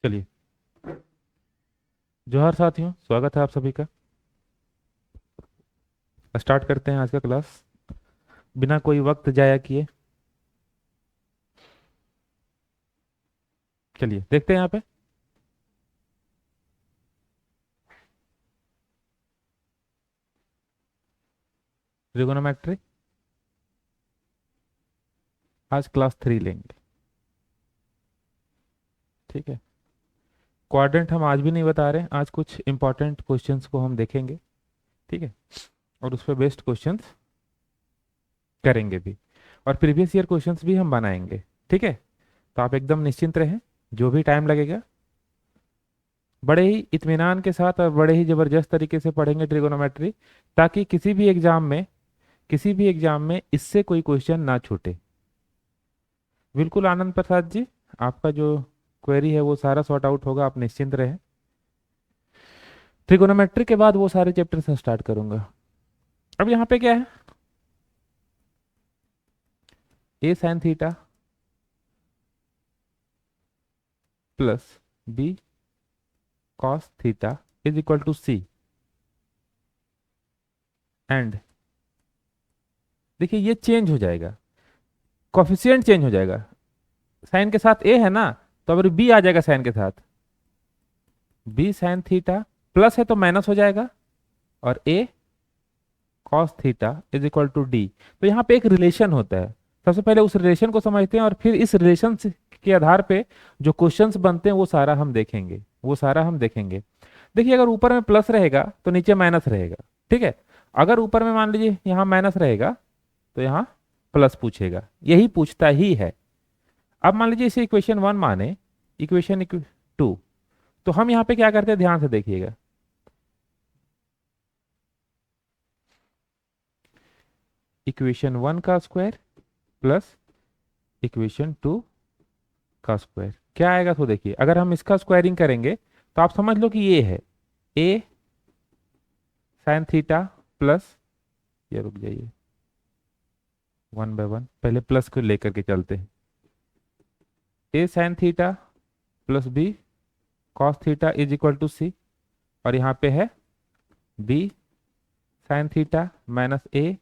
चलिए, जोहार साथियों, स्वागत है आप सभी का। स्टार्ट करते हैं आज का क्लास बिना कोई वक्त जाया किए। चलिए देखते हैं यहाँ पे। ट्रिगोनोमेट्री आज क्लास 3 लेंगे। ठीक है। क्वाड्रेंट हम आज भी नहीं बता रहे हैं, आज कुछ इंपॉर्टेंट क्वेश्चंस को हम देखेंगे। ठीक है। और उस पर बेस्ड क्वेश्चंस करेंगे भी, और प्रीवियस ईयर क्वेश्चंस भी हम बनाएंगे। ठीक है। तो आप एकदम निश्चिंत रहें, जो भी टाइम लगेगा बड़े ही इत्मीनान के साथ और बड़े ही जबरदस्त तरीके से पढ़ेंगे ट्रिगोनोमेट्री, ताकि किसी भी एग्जाम में इससे कोई क्वेश्चन ना छूटे। बिल्कुल आनंद प्रसाद जी, आपका जो क्वेरी है वो सारा सॉर्ट आउट होगा, आप निश्चिंत रहें। ट्रिगोनोमेट्री के बाद वो सारे चैप्टर से स्टार्ट करूंगा। अब यहाँ पे क्या है, A sine theta plus B cos theta is equal to C. And देखिए ये चेंज हो जाएगा, कॉफिशिएंट चेंज हो जाएगा। साइन के साथ ए है ना, तो अगर बी आ जाएगा साइन के साथ, बी साइन थीटा प्लस है तो माइनस हो जाएगा, और A cos theta is equal to D. तो यहाँ पे एक रिलेशन होता है, सबसे पहले उस रिलेशन को समझते हैं और फिर इस रिलेशन के आधार पे जो क्वेश्चंस बनते हैं वो सारा हम देखेंगे। देखिए अगर ऊपर में प्लस रहेगा तो नीचे माइनस रहेगा। ठीक है। अगर ऊपर में मान लीजिए यहाँ माइनस रहेगा तो यहाँ प्लस पूछेगा, यही पूछता ही है। अब मान लीजिए इसे इक्वेशन 1 माने, इक्वेशन 2, तो हम यहाँ पे क्या करते हैं, ध्यान से देखिएगा। इक्वेशन 1 का स्क्वायर प्लस इक्वेशन 2 का स्क्वायर क्या आएगा, तो देखिए अगर हम इसका स्क्वायरिंग करेंगे तो आप समझ लो कि ये है ए साइन थीटा प्लस, ये रुक जाइए, 1/1 पहले प्लस को लेकर के चलते हैं। A sine theta plus B cos theta is equal to सी, और यहाँ पे है B sine theta minus A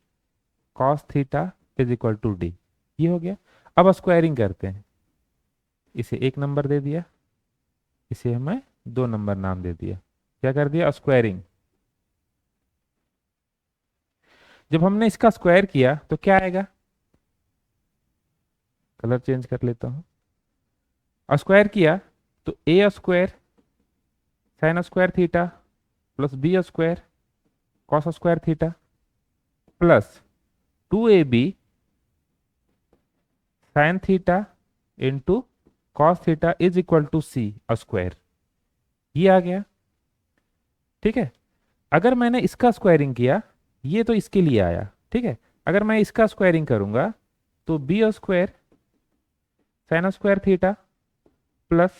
cos theta is equal to D. ये हो गया। अब स्क्वायरिंग करते हैं, इसे 1 नंबर दे दिया, इसे हमें 2 नंबर नाम दे दिया। क्या कर दिया, स्क्वायरिंग। जब हमने इसका स्क्वायर किया तो क्या आएगा, कलर चेंज कर लेता हूं। स्क्वायर किया तो A square sine square theta plus B square cos square theta plus 2ab sine theta into cos theta is equal to C square. ये आ गया। ठीक है। अगर मैंने इसका स्क्वायरिंग किया, ये तो इसके लिए आया। ठीक है। अगर मैं इसका स्क्वायरिंग करूंगा तो b square sine square theta plus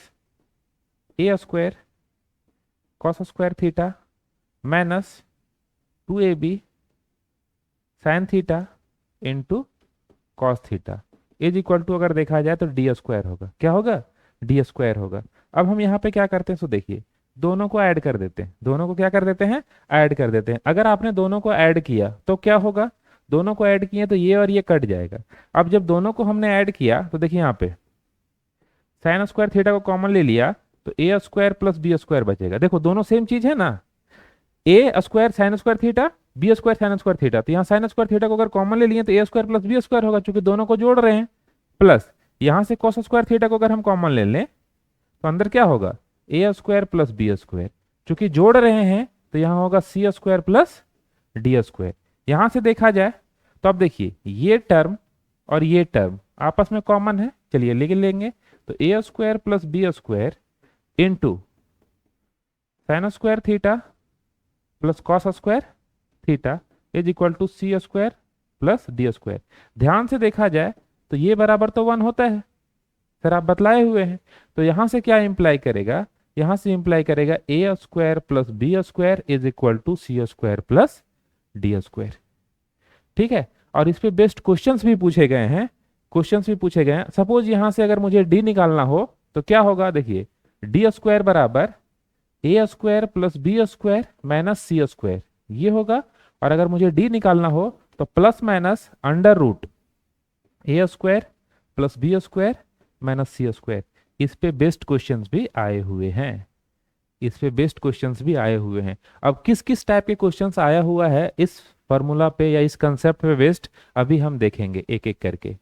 a square cos square theta minus 2ab sine theta into cos theta is equal to, अगर देखा जाए तो डी स्क्वायर होगा। क्या होगा, डी स्क्वायर होगा। अब हम यहाँ पे क्या करते हैं, सो देखिए दोनों को ऐड कर देते हैं, दोनों को क्या कर देते हैं, ऐड कर देते हैं। अगर आपने दोनों को ऐड किया तो क्या होगा, दोनों को ऐड किए तो ये और ये कट जाएगा। अब जब दोनों को हमने ऐड किया तो देखिए यहाँ पे साइन स्क्वायर थीटा को कॉमन ले लिया तो A square plus B square बचेगा। देखो दोनों सेम चीज है ना, A square sine square theta B square sine square theta, तो यहाँ साइन स्क्वायर थीटा को अगर कॉमन ले लिए तो A square plus B square होगा, क्योंकि दोनों को जोड़ रहे हैं। प्लस यहाँ से कॉस स्क्वायर थीटा को अगर हम कॉमन ले लें तो अंदर क्या होगा, a square plus B square, चूंकि जोड़ रहे हैं तो यहाँ होगा c square plus D square. यहां से देखा जाए तो अब देखिए ये टर्म और ये टर्म आपस में कॉमन है, चलिए लिख लेंगे। तो A square plus B square into sine square theta plus cos square theta is equal to C square plus D square. ध्यान से देखा जाए तो ये बराबर तो 1 होता है, सर आप बतलाए हुए हैं। तो यहां से क्या इंप्लाई करेगा, यहां से इंप्लाई करेगा A square plus B square is equal to C square plus D square. ठीक है। और इस पे बेस्ट क्वेश्चंस भी पूछे गए हैं, क्वेश्चंस भी पूछे गए हैं। सपोज यहां से अगर मुझे डी निकालना हो तो क्या होगा, देखिए डी स्क्वायर बराबर a square plus B square minus c square, ये होगा। और अगर मुझे डी निकालना हो तो plus minus under root a square plus B square minus c square. इस पे बेस्ट क्वेश्चंस भी आए हुए हैं, इस पे बेस्ट क्वेश्चंस भी आए हुए हैं। अब किस किस टाइप के क्वेश्चंस आया हुआ है इस फॉर्मूला पे या इस कंसेप्ट पे बेस्ड, अभी हम देखेंगे एक एक करके।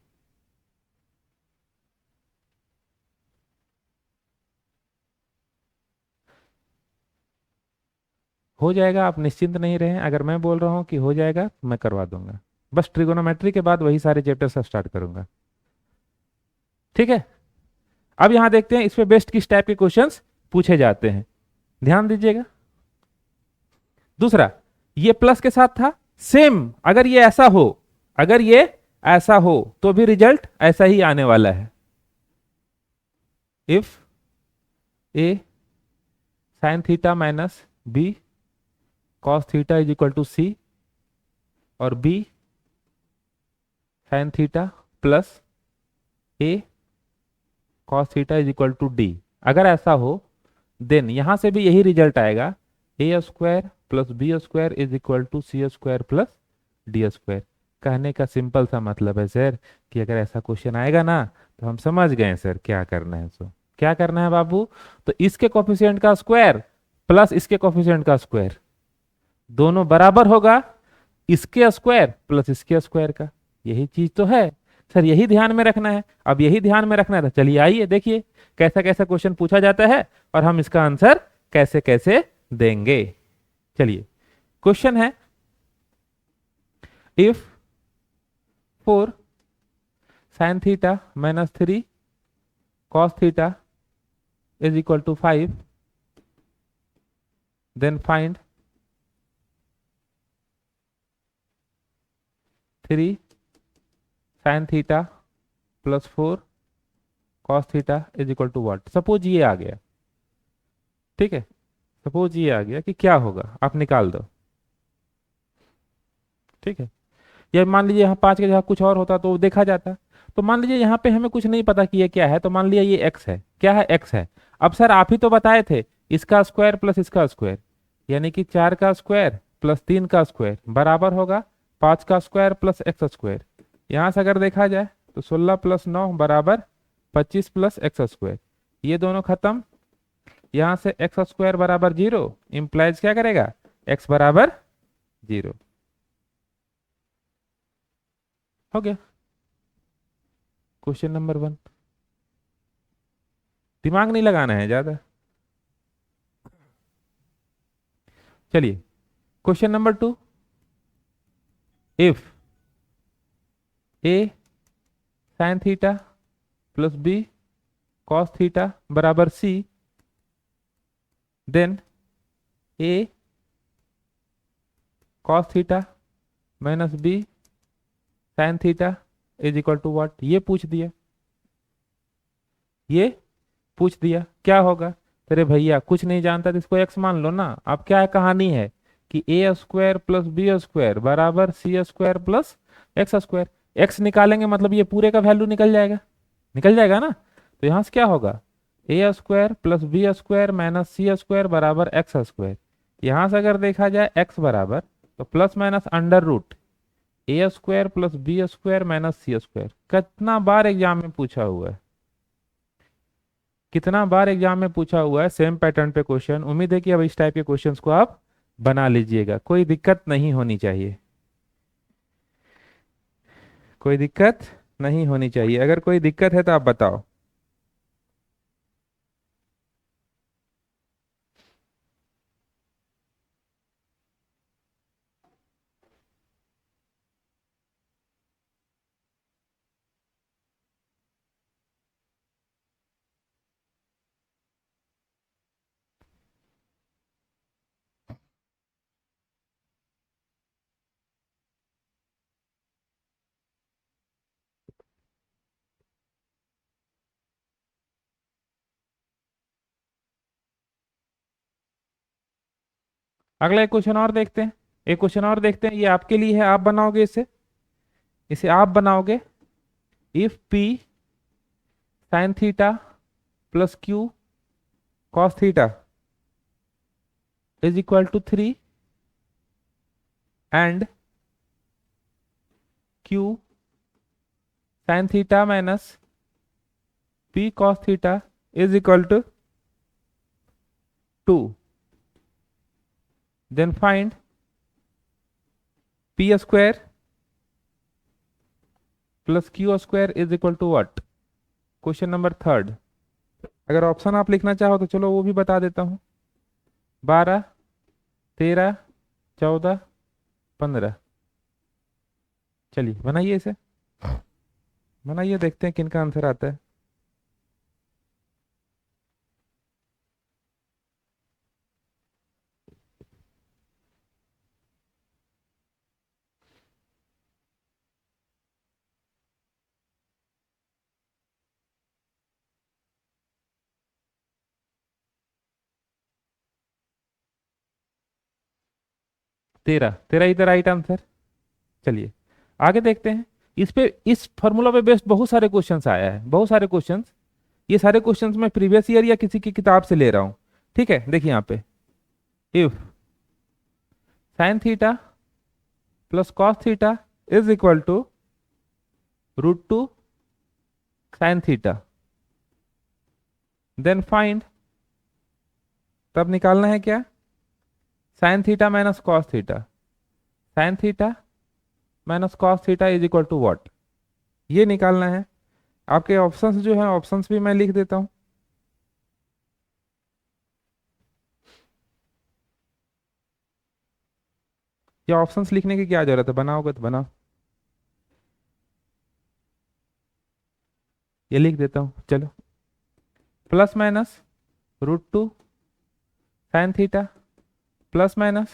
हो जाएगा, आप निश्चिंत नहीं रहें, अगर मैं बोल रहा हूं कि हो जाएगा मैं करवा दूंगा। बस ट्रिगोनोमेट्री के बाद वही सारे चैप्टर से स्टार्ट करूंगा, ठीक है। अब यहां देखते हैं इस पे बेस्ट किस टाइप के क्वेश्चंस पूछे जाते हैं, ध्यान दीजिएगा। दूसरा, ये प्लस के साथ था, सेम अगर ये ऐसा हो, अगर ये ऐसा हो तो भी रिजल्ट ऐसा ही आने वाला है। If a sine theta minus b cos theta is equal to सी और b sine theta plus a cos theta is equal to d, अगर ऐसा हो देन यहां से भी यही रिजल्ट आएगा, a square plus B square is equal to C square plus D square. कहने का सिंपल सा मतलब है सर कि अगर ऐसा क्वेश्चन आएगा ना तो हम समझ गए सर क्या करना है। सो क्या करना है बाबू, तो इसके कोफिशिएंट का स्क्वायर प्लस इसके कोफिशिएंट का स्क्वायर दोनों बराबर होगा इसके स्क्वायर प्लस इसके स्क्वायर का, यही चीज तो है सर, यही ध्यान में रखना है। अब यही ध्यान में रखना है तो चलिए आइए देखिए कैसा कैसा क्वेश्चन पूछा जाता है और हम इसका आंसर कैसे कैसे देंगे। चलिए क्वेश्चन है, if 4 sine theta minus 3 cos theta is equal to 5 then find 3 sine theta plus 4 cos theta is equal to what. Suppose ये आ गया, ठीक है, सपोज ये आ गया कि क्या होगा आप निकाल दो, ठीक है। या मान लीजिए यहाँ 5 के जगह कुछ और होता तो देखा जाता। तो मान लीजिए यहाँ पे हमें कुछ नहीं पता कि ये क्या है, तो मान लिया ये x है, क्या है x है। अब सर आप ही तो बताए थे इसका स्क्वायर प्लस इसका स्क्वायर, यानी कि 4 का स्क्वायर प्लस 3 का स्क्वायर बराबर होगा 5 का स्क्वायर प्लस एक्स स्क्वायर। यहाँ से अगर देखा जाए तो 16 प्लस 9 बराबर 25 प्लस एक्स स्क्वायर, ये दोनों खत्म, यहाँ से एक्स स्क्वायर बराबर 0 इंप्लाइज क्या करेगा x बराबर 0। हो गया क्वेश्चन नंबर 1, दिमाग नहीं लगाना है ज्यादा। चलिए question number 2, if a sine theta plus B cos theta बराबर c then a cos theta minus b sine theta is equal to what. ये पूछ दिया, ये पूछ दिया क्या होगा। अरे भैया कुछ नहीं जानता तो इसको एक्स मान लो ना। अब क्या कहानी है कि a square plus B square बराबर c square plus x square, x निकालेंगे मतलब ये पूरे का वैल्यू निकल जाएगा, निकल जाएगा ना। तो यहाँ से क्या होगा a square plus B square minus c square बराबर एक्स स्क्वायर। यहाँ से अगर देखा जाए एक्स बराबर तो plus minus under root a square plus B square minus c square. कितना बार एग्जाम में पूछा हुआ है, कितना बार एग्जाम में पूछा हुआ है सेम पैटर्न पे क्वेश्चन। उम्मीद है कि अब इस टाइप के क्वेश्चंस को आप बना लीजिएगा, कोई दिक्कत नहीं होनी चाहिए, कोई दिक्कत नहीं होनी चाहिए। अगर कोई दिक्कत है तो आप बताओ। अगला एक क्वेश्चन और देखते हैं, एक क्वेश्चन और देखते हैं, ये आपके लिए है, आप बनाओगे इसे, इसे आप बनाओगे। If P sign theta plus Q cos theta is equal to 3 and q sin theta minus p cos theta is equal to 2. Then find p square plus q square is equal to what? Question number third. अगर option आप लिखना चाहो तो चलो वो भी बता देता हूं। 12, 13, 14, 15। चलिए बनाइए इसे, बनाइए, देखते हैं किनका आंसर आता है। तेरह, तेरह इज द राइट आंसर। चलिए आगे देखते हैं। इस पे, इस फॉर्मूला पे बेस्ड बहुत सारे क्वेश्चंस आया है, बहुत सारे क्वेश्चंस। ये सारे क्वेश्चंस मैं प्रीवियस ईयर या किसी की किताब से ले रहा हूं। ठीक है, देखिए यहाँ पे, if sine theta plus cos theta is equal to √2 sine theta, then find, तब निकालना है क्या? Sine theta minus cos theta. Sine theta minus cos theta is equal to what, ये निकालना है। आपके ऑप्शंस जो है, ऑप्शंस भी मैं लिख देता हूं। ये ऑप्शंस लिखने की क्या जरूरत है, बनाओगे तो बनाओ। ये लिख देता हूं, चलो। Plus minus √2 sine theta plus minus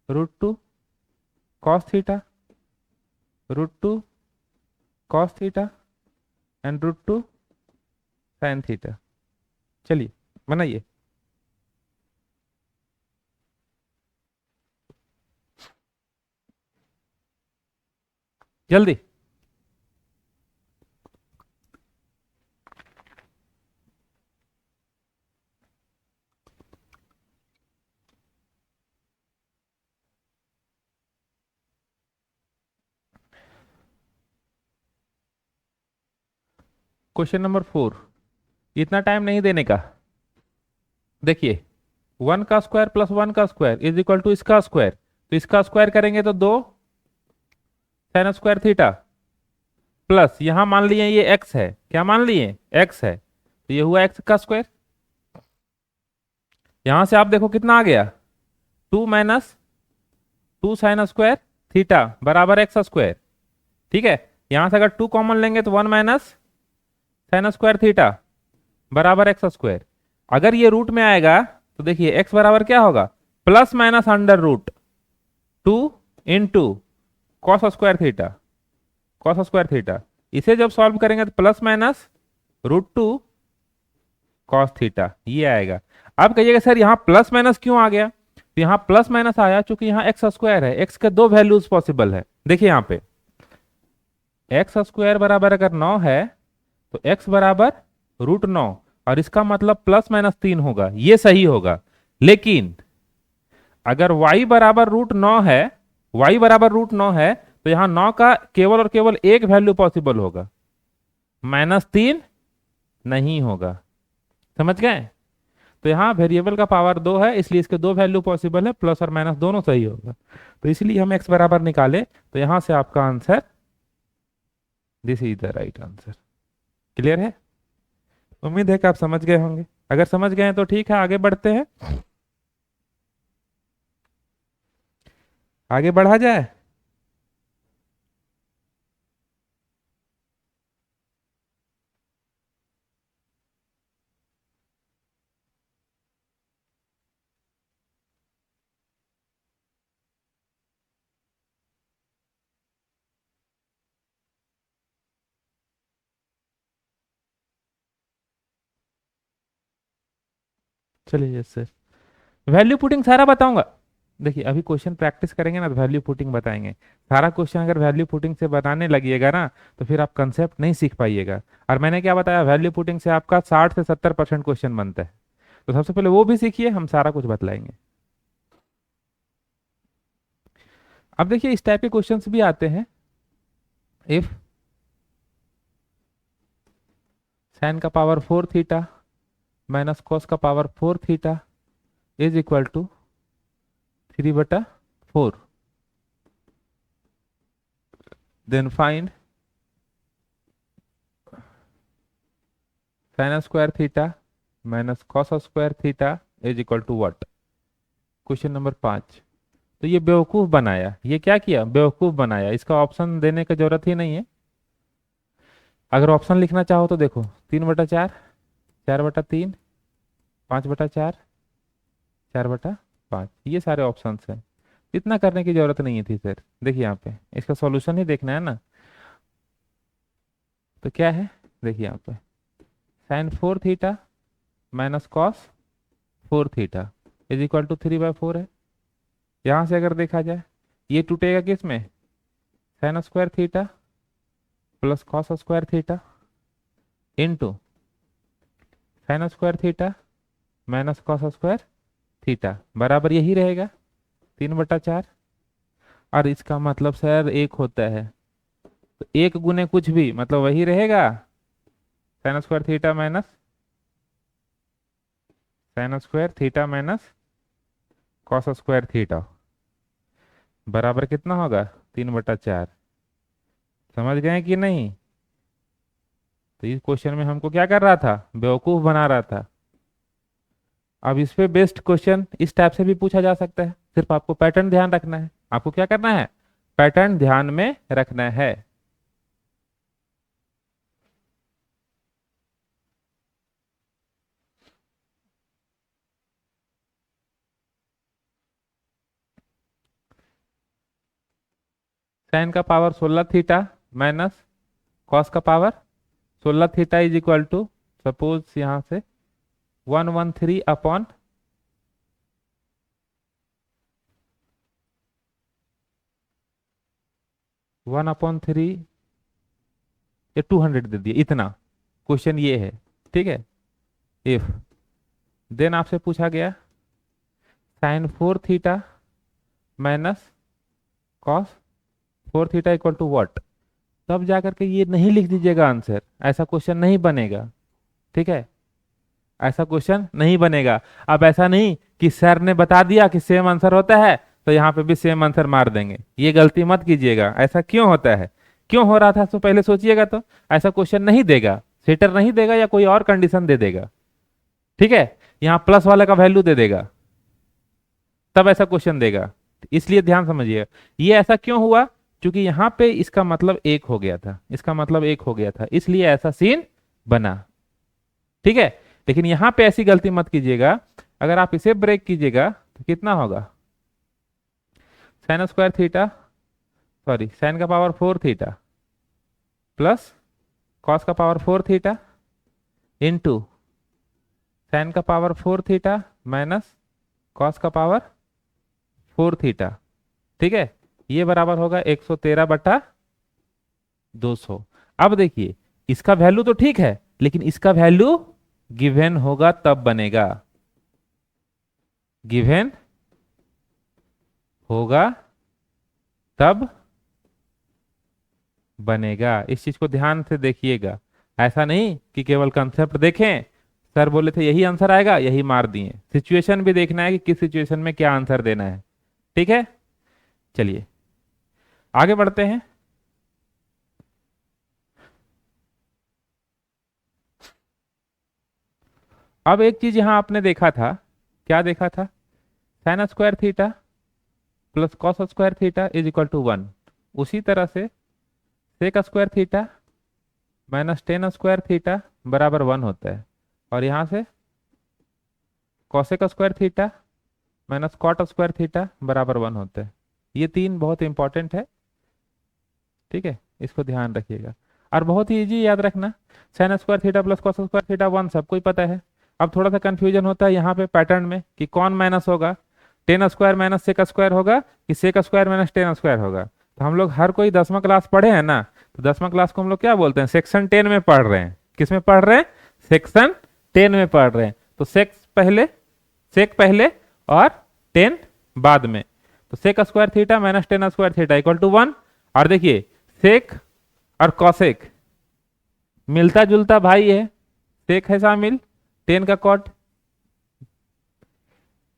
√2 cos theta, √2 cos theta and √2 sine theta. चलिए बनाइए। जल्दी। क्वेश्चन नंबर 4, इतना टाइम नहीं देने का। देखिए 1 का स्क्वायर प्लस 1 का स्क्वायर इज इक्वल टू इसका स्क्वायर, तो इसका स्क्वायर करेंगे तो 2 साइन स्क्वायर थीटा, प्लस यहां मान लिए ये x है, क्या मान लिए? x है, तो ये हुआ x का स्क्वायर। यहां से आप देखो कितना आ गया, 2 माइनस 2 साइन स्क्वायर थीटा बराबर x स्क्वायर। ठीक है, यहां से अगर 2 कॉमन लेंगे तो 1 माइनस साइन स्क्वायर थीटा बराबर x स्क्वायर। अगर ये रूट में आएगा तो देखिए x बराबर क्या होगा, plus minus under root 2 into cos square theta, cos square theta. इसे जब सॉल्व करेंगे तो प्लस माइनस √2 कॉस थीटा, ये आएगा। अब कहिएगा सर यहाँ प्लस माइनस क्यों आ गया? तो यहाँ प्लस माइनस आया क्योंकि यहाँ एक्स स्क्वायर है, एक्स के दो वैल्यूज पॉसिबल है। देखिए यहाँ पे एक्स स्क्वायर बराबर अगर 9 है तो एक्स बराबर √9, और इसका मतलब प्लस माइनस 3 होगा, ये सही होगा। लेकिन अगर y बराबर √9 है, y बराबर √9 है, तो यहां 9 का केवल और केवल एक वैल्यू पॉसिबल होगा, -3 नहीं होगा। समझ गए? तो यहाँ वेरिएबल का पावर 2 है, इसलिए इसके दो वैल्यू पॉसिबल है, प्लस और माइनस दोनों सही होगा। तो इसलिए हम x बराबर निकाले, तो यहां से आपका answer, this is the right answer. Clear है? उम्मीद है कि आप समझ गए होंगे। अगर समझ गए हैं तो ठीक है, आगे बढ़ते हैं। आगे बढ़ा जाए। चलिए सर, वैल्यू पुटिंग सारा बताऊंगा। देखिए अभी क्वेश्चन प्रैक्टिस करेंगे ना तो वैल्यू पुटिंग बताएंगे सारा। क्वेश्चन अगर वैल्यू पुटिंग से बनाने लगिएगा ना तो फिर आप कंसेप्ट नहीं सीख पाइएगा। और मैंने क्या बताया, वैल्यू पुटिंग से आपका 60 से 70% क्वेश्चन बनता है। तो सबसे पहले वो भी सीखिए, हम सारा कुछ बतलाएंगे। अब देखिए इस टाइप के क्वेश्चंस भी आते हैं। इफ साइन का पावर 4 थीटा माइनस कॉस का power 4 theta is equal to 3/4, then find sine square theta minus cos square theta is equal to what. Question number 5। तो ये बेवकूफ बनाया, ये क्या किया, बेवकूफ बनाया। इसका ऑप्शन देने की जरूरत ही नहीं है। अगर ऑप्शन लिखना चाहो तो देखो 3/4, 4/3, 5/4, 4/5, ये सारे ऑप्शंस हैं। इतना करने की जरूरत नहीं थी सर। देखिए यहाँ पे इसका सॉल्यूशन ही देखना है ना। तो क्या है, देखिए यहाँ पे sine 4 theta minus cos 4 theta is equal to 3/4 है। यहाँ से अगर देखा जाए ये टूटेगा किस में, sign square theta plus cos square theta into sine square theta minus cos square theta बराबर यही रहेगा 3/4। और इसका मतलब सर एक होता है, तो एक गुने कुछ भी मतलब वही रहेगा, sign square theta minus sign square theta minus cos square theta बराबर कितना होगा 3/4। समझ गए कि नहीं। तो इस क्वेश्चन में हमको क्या कर रहा था, बेवकूफ बना रहा था। अब इस पे बेस्ट क्वेश्चन इस टाइप से भी पूछा जा सकता है। सिर्फ आपको पैटर्न ध्यान रखना है। आपको क्या करना है, पैटर्न ध्यान में रखना है। साइन का पावर 16 थीटा माइनस कॉस का power 16 theta is equal to, suppose यहां से 113 अपॉन 1/3, ये 200 दे दिए, इतना क्वेश्चन ये है। ठीक है। इफ देन आपसे पूछा गया sine 4 theta minus cos 4 theta equal to what. तब जाकर के ये नहीं लिख दीजिएगा आंसर, ऐसा क्वेश्चन नहीं बनेगा। ठीक है, ऐसा क्वेश्चन नहीं बनेगा। अब ऐसा नहीं कि सर ने बता दिया कि सेम आंसर होता है तो यहाँ पे भी सेम आंसर मार देंगे, ये गलती मत कीजिएगा। ऐसा क्यों होता है, क्यों हो रहा था, तो पहले सोचिएगा। तो ऐसा क्वेश्चन नहीं देगा, सेटर नहीं देगा या कोई और कंडीशन दे देगा। ठीक है, यहाँ प्लस वाले का वैल्यू दे देगा तब ऐसा क्वेश्चन देगा। इसलिए ध्यान समझिएगा ये ऐसा क्यों हुआ, क्योंकि यहाँ पे इसका मतलब एक हो गया था, इसका मतलब एक हो गया था, इसलिए ऐसा सीन बना। ठीक है, लेकिन यहां पे ऐसी गलती मत कीजिएगा। अगर आप इसे ब्रेक कीजिएगा तो कितना होगा, sign square theta, sorry sine का पावर 4 थीटा प्लस कॉस का पावर 4 थीटा इंटू साइन का पावर 4 थीटा माइनस कॉस का पावर 4 थीटा। ठीक है, ये बराबर होगा 113/200। अब देखिए इसका वैल्यू तो ठीक है, लेकिन इसका वैल्यू गिवन होगा तब बनेगा, गिवन होगा तब बनेगा। इस चीज को ध्यान से देखिएगा। ऐसा नहीं कि केवल कंसेप्ट देखें, सर बोले थे यही आंसर आएगा यही मार दिए। सिचुएशन भी देखना है कि किस सिचुएशन में क्या आंसर देना है। ठीक है, चलिए आगे बढ़ते हैं। अब एक चीज यहां आपने देखा था, क्या देखा था, sine square theta plus cos square theta is equal to 1। उसी तरह से sec square theta minus tan square theta बराबर 1 होता है। और यहां से cosec square theta minus cot square theta बराबर 1 होता है। ये तीन बहुत इंपॉर्टेंट है। ठीक है, इसको ध्यान रखिएगा। और बहुत ही इजी याद रखना, sign square theta plus cos square theta 1 सबको ही पता है। अब थोड़ा सा कंफ्यूजन होता है यहाँ पे पैटर्न में कि कौन माइनस होगा, tan square minus sec square होगा कि sec square minus tan square होगा। तो हम लोग हर कोई 10वां क्लास पढ़े हैं ना, तो 10वां क्लास को हम लोग क्या बोलते हैं, सेक्शन 10 में पढ़ रहे हैं। किस में पढ़ रहे हैं, सेक्शन 10 में पढ़ रहे हैं। तो सेक्स पहले और टेन बाद में। तो sec square theta minus tan square theta equal to 1। और देखिए सेक और कॉसेक मिलता जुलता भाई है, सेक है शामिल, टेन का कॉट।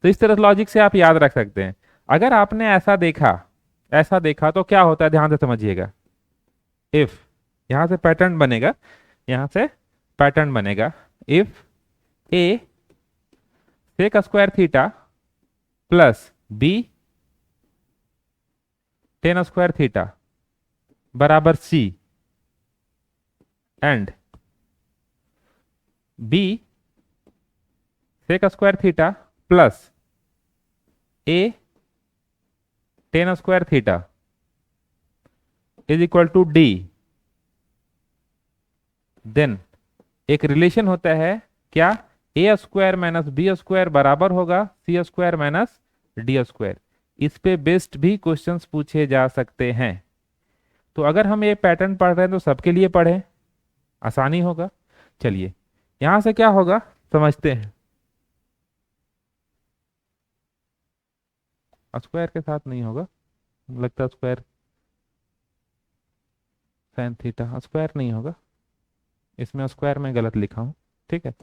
तो इस तरह लॉजिक से आप याद रख सकते हैं। अगर आपने ऐसा देखा तो क्या होता है, ध्यान से समझिएगा। इफ यहां से पैटर्न बनेगा, यहां से पैटर्न बनेगा, if a sec square theta plus b tan square theta बराबर c and b sec square theta plus a tan square theta is equal to d, then एक रिलेशन होता है क्या, a square minus B square बराबर होगा c square minus D square. इस पे based भी क्वेश्चंस पूछे जा सकते हैं। तो अगर हम ये पैटर्न पढ़ रहे हैं तो सबके लिए पढ़ें, आसानी होगा। चलिए यहां से क्या होगा समझते हैं। स्क्वायर के साथ नहीं होगा, लगता स्क्वायर साइन थीटा, स्क्वायर नहीं होगा, इसमें स्क्वायर में गलत लिखा हूं, ठीक है।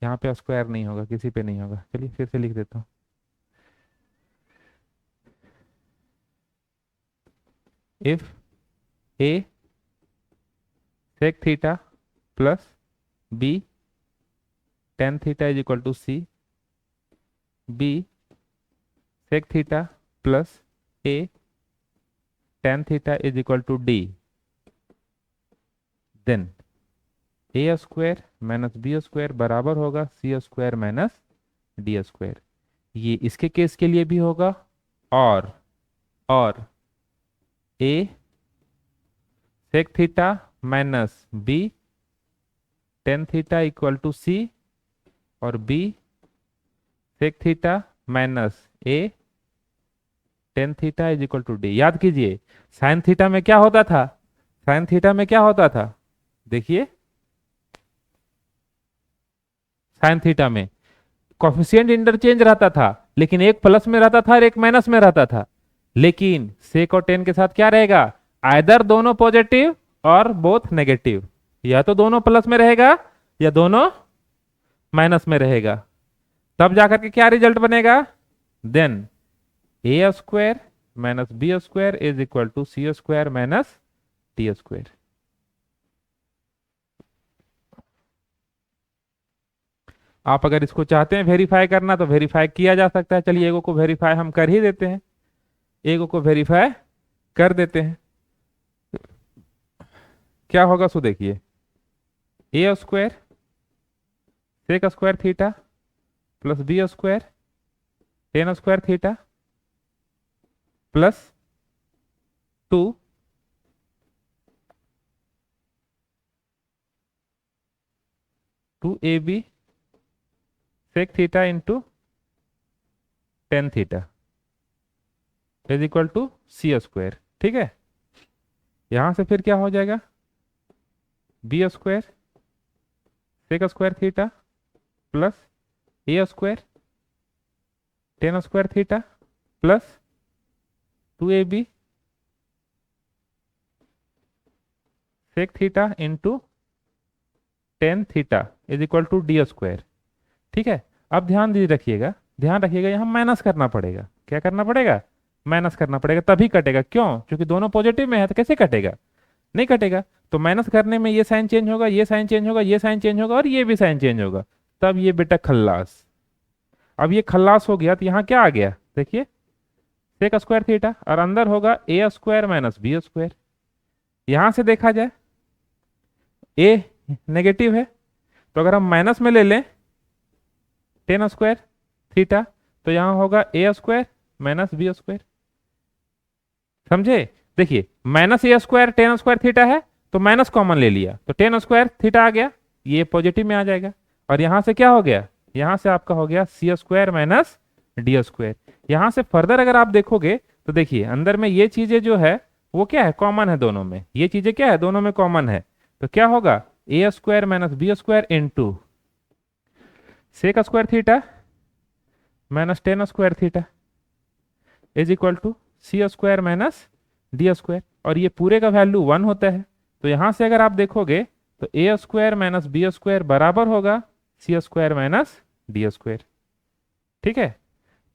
यहाँ पे स्क्वायर नहीं होगा, किसी पे नहीं होगा। चलिए फिर से लिख देता हूं, if a sec theta plus b tan theta is equal to c, b sec theta plus a tan theta is equal to d, then A square minus B square बराबर होगा c square minus D square. ये इसके case के लिए भी होगा। और a sec theta minus b tan theta equal to सी और b sec theta minus a tan theta is equal to D. याद कीजिए साइन थीटा में क्या होता था, साइन थीटा में क्या होता था, देखिए साइन थीटा में कोफिशिएंट इंटरचेंज रहता था, लेकिन एक प्लस में रहता था और एक माइनस में रहता था। लेकिन सेक और टेन के साथ क्या रहेगा, आइदर दोनों पॉजिटिव और बोथ नेगेटिव, या तो दोनों प्लस में रहेगा या दोनों माइनस में रहेगा। तब जाकर के क्या रिजल्ट बनेगा, then A square minus B square is equal to C square minus D square. आप अगर इसको चाहते हैं वेरीफाई करना तो वेरीफाई किया जा सकता है। चलिए एगो को वेरीफाई हम कर ही देते हैं, एगो को वेरीफाई कर देते हैं। क्या होगा सो देखिए, a square sec square theta plus B square tan square theta plus 2ab sec theta into tan theta is equal to C square, ठीक है। यहां से फिर क्या हो जाएगा, b square sec square theta plus a square tan square theta plus 2ab sec theta into tan theta is equal to d square, ठीक है। अब ध्यान रखिएगा, ध्यान रखिएगा, यहाँ माइनस करना पड़ेगा। क्या करना पड़ेगा, माइनस करना पड़ेगा, तभी कटेगा। क्यों, क्योंकि दोनों पॉजिटिव में है तो कैसे कटेगा, नहीं कटेगा। तो माइनस करने में ये साइन चेंज होगा, ये साइन चेंज होगा, ये साइन चेंज होगा और ये भी साइन चेंज होगा, तब ये बेटा खल्लास। अब ये खल्लास हो गया तो यहाँ क्या आ गया, देखिए सेक स्क्वायर थीटा और अंदर होगा a square minus B square. यहां से देखा जाए ए नेगेटिव है, तो अगर हम माइनस में ले लें टेन स्क्वायर थीटा तो यहां होगा a square minus B square, समझे। देखिए माइनस ए स्क्वायर टेन स्क्वायर थीटा है तो माइनस कॉमन ले लिया तो टेन स्क्वायर थीटा आ गया, ये पॉजिटिव में आ जाएगा। और यहां से क्या हो गया, यहां से आपका हो गया सी स्क्वायर माइनस डी स्क्वायर। यहां से फर्दर अगर आप देखोगे तो देखिए अंदर में ये चीजें जो है वो क्या है, कॉमन है दोनों में, ये चीजें क्या है दोनों में कॉमन है। तो क्या होगा, a square minus B square into sec square theta minus tan square theta is equal to C square minus D square, और ये पूरे का वैल्यू 1 होता है। तो यहां से अगर आप देखोगे तो A square minus B square बराबर होगा c square minus D square. ठीक है,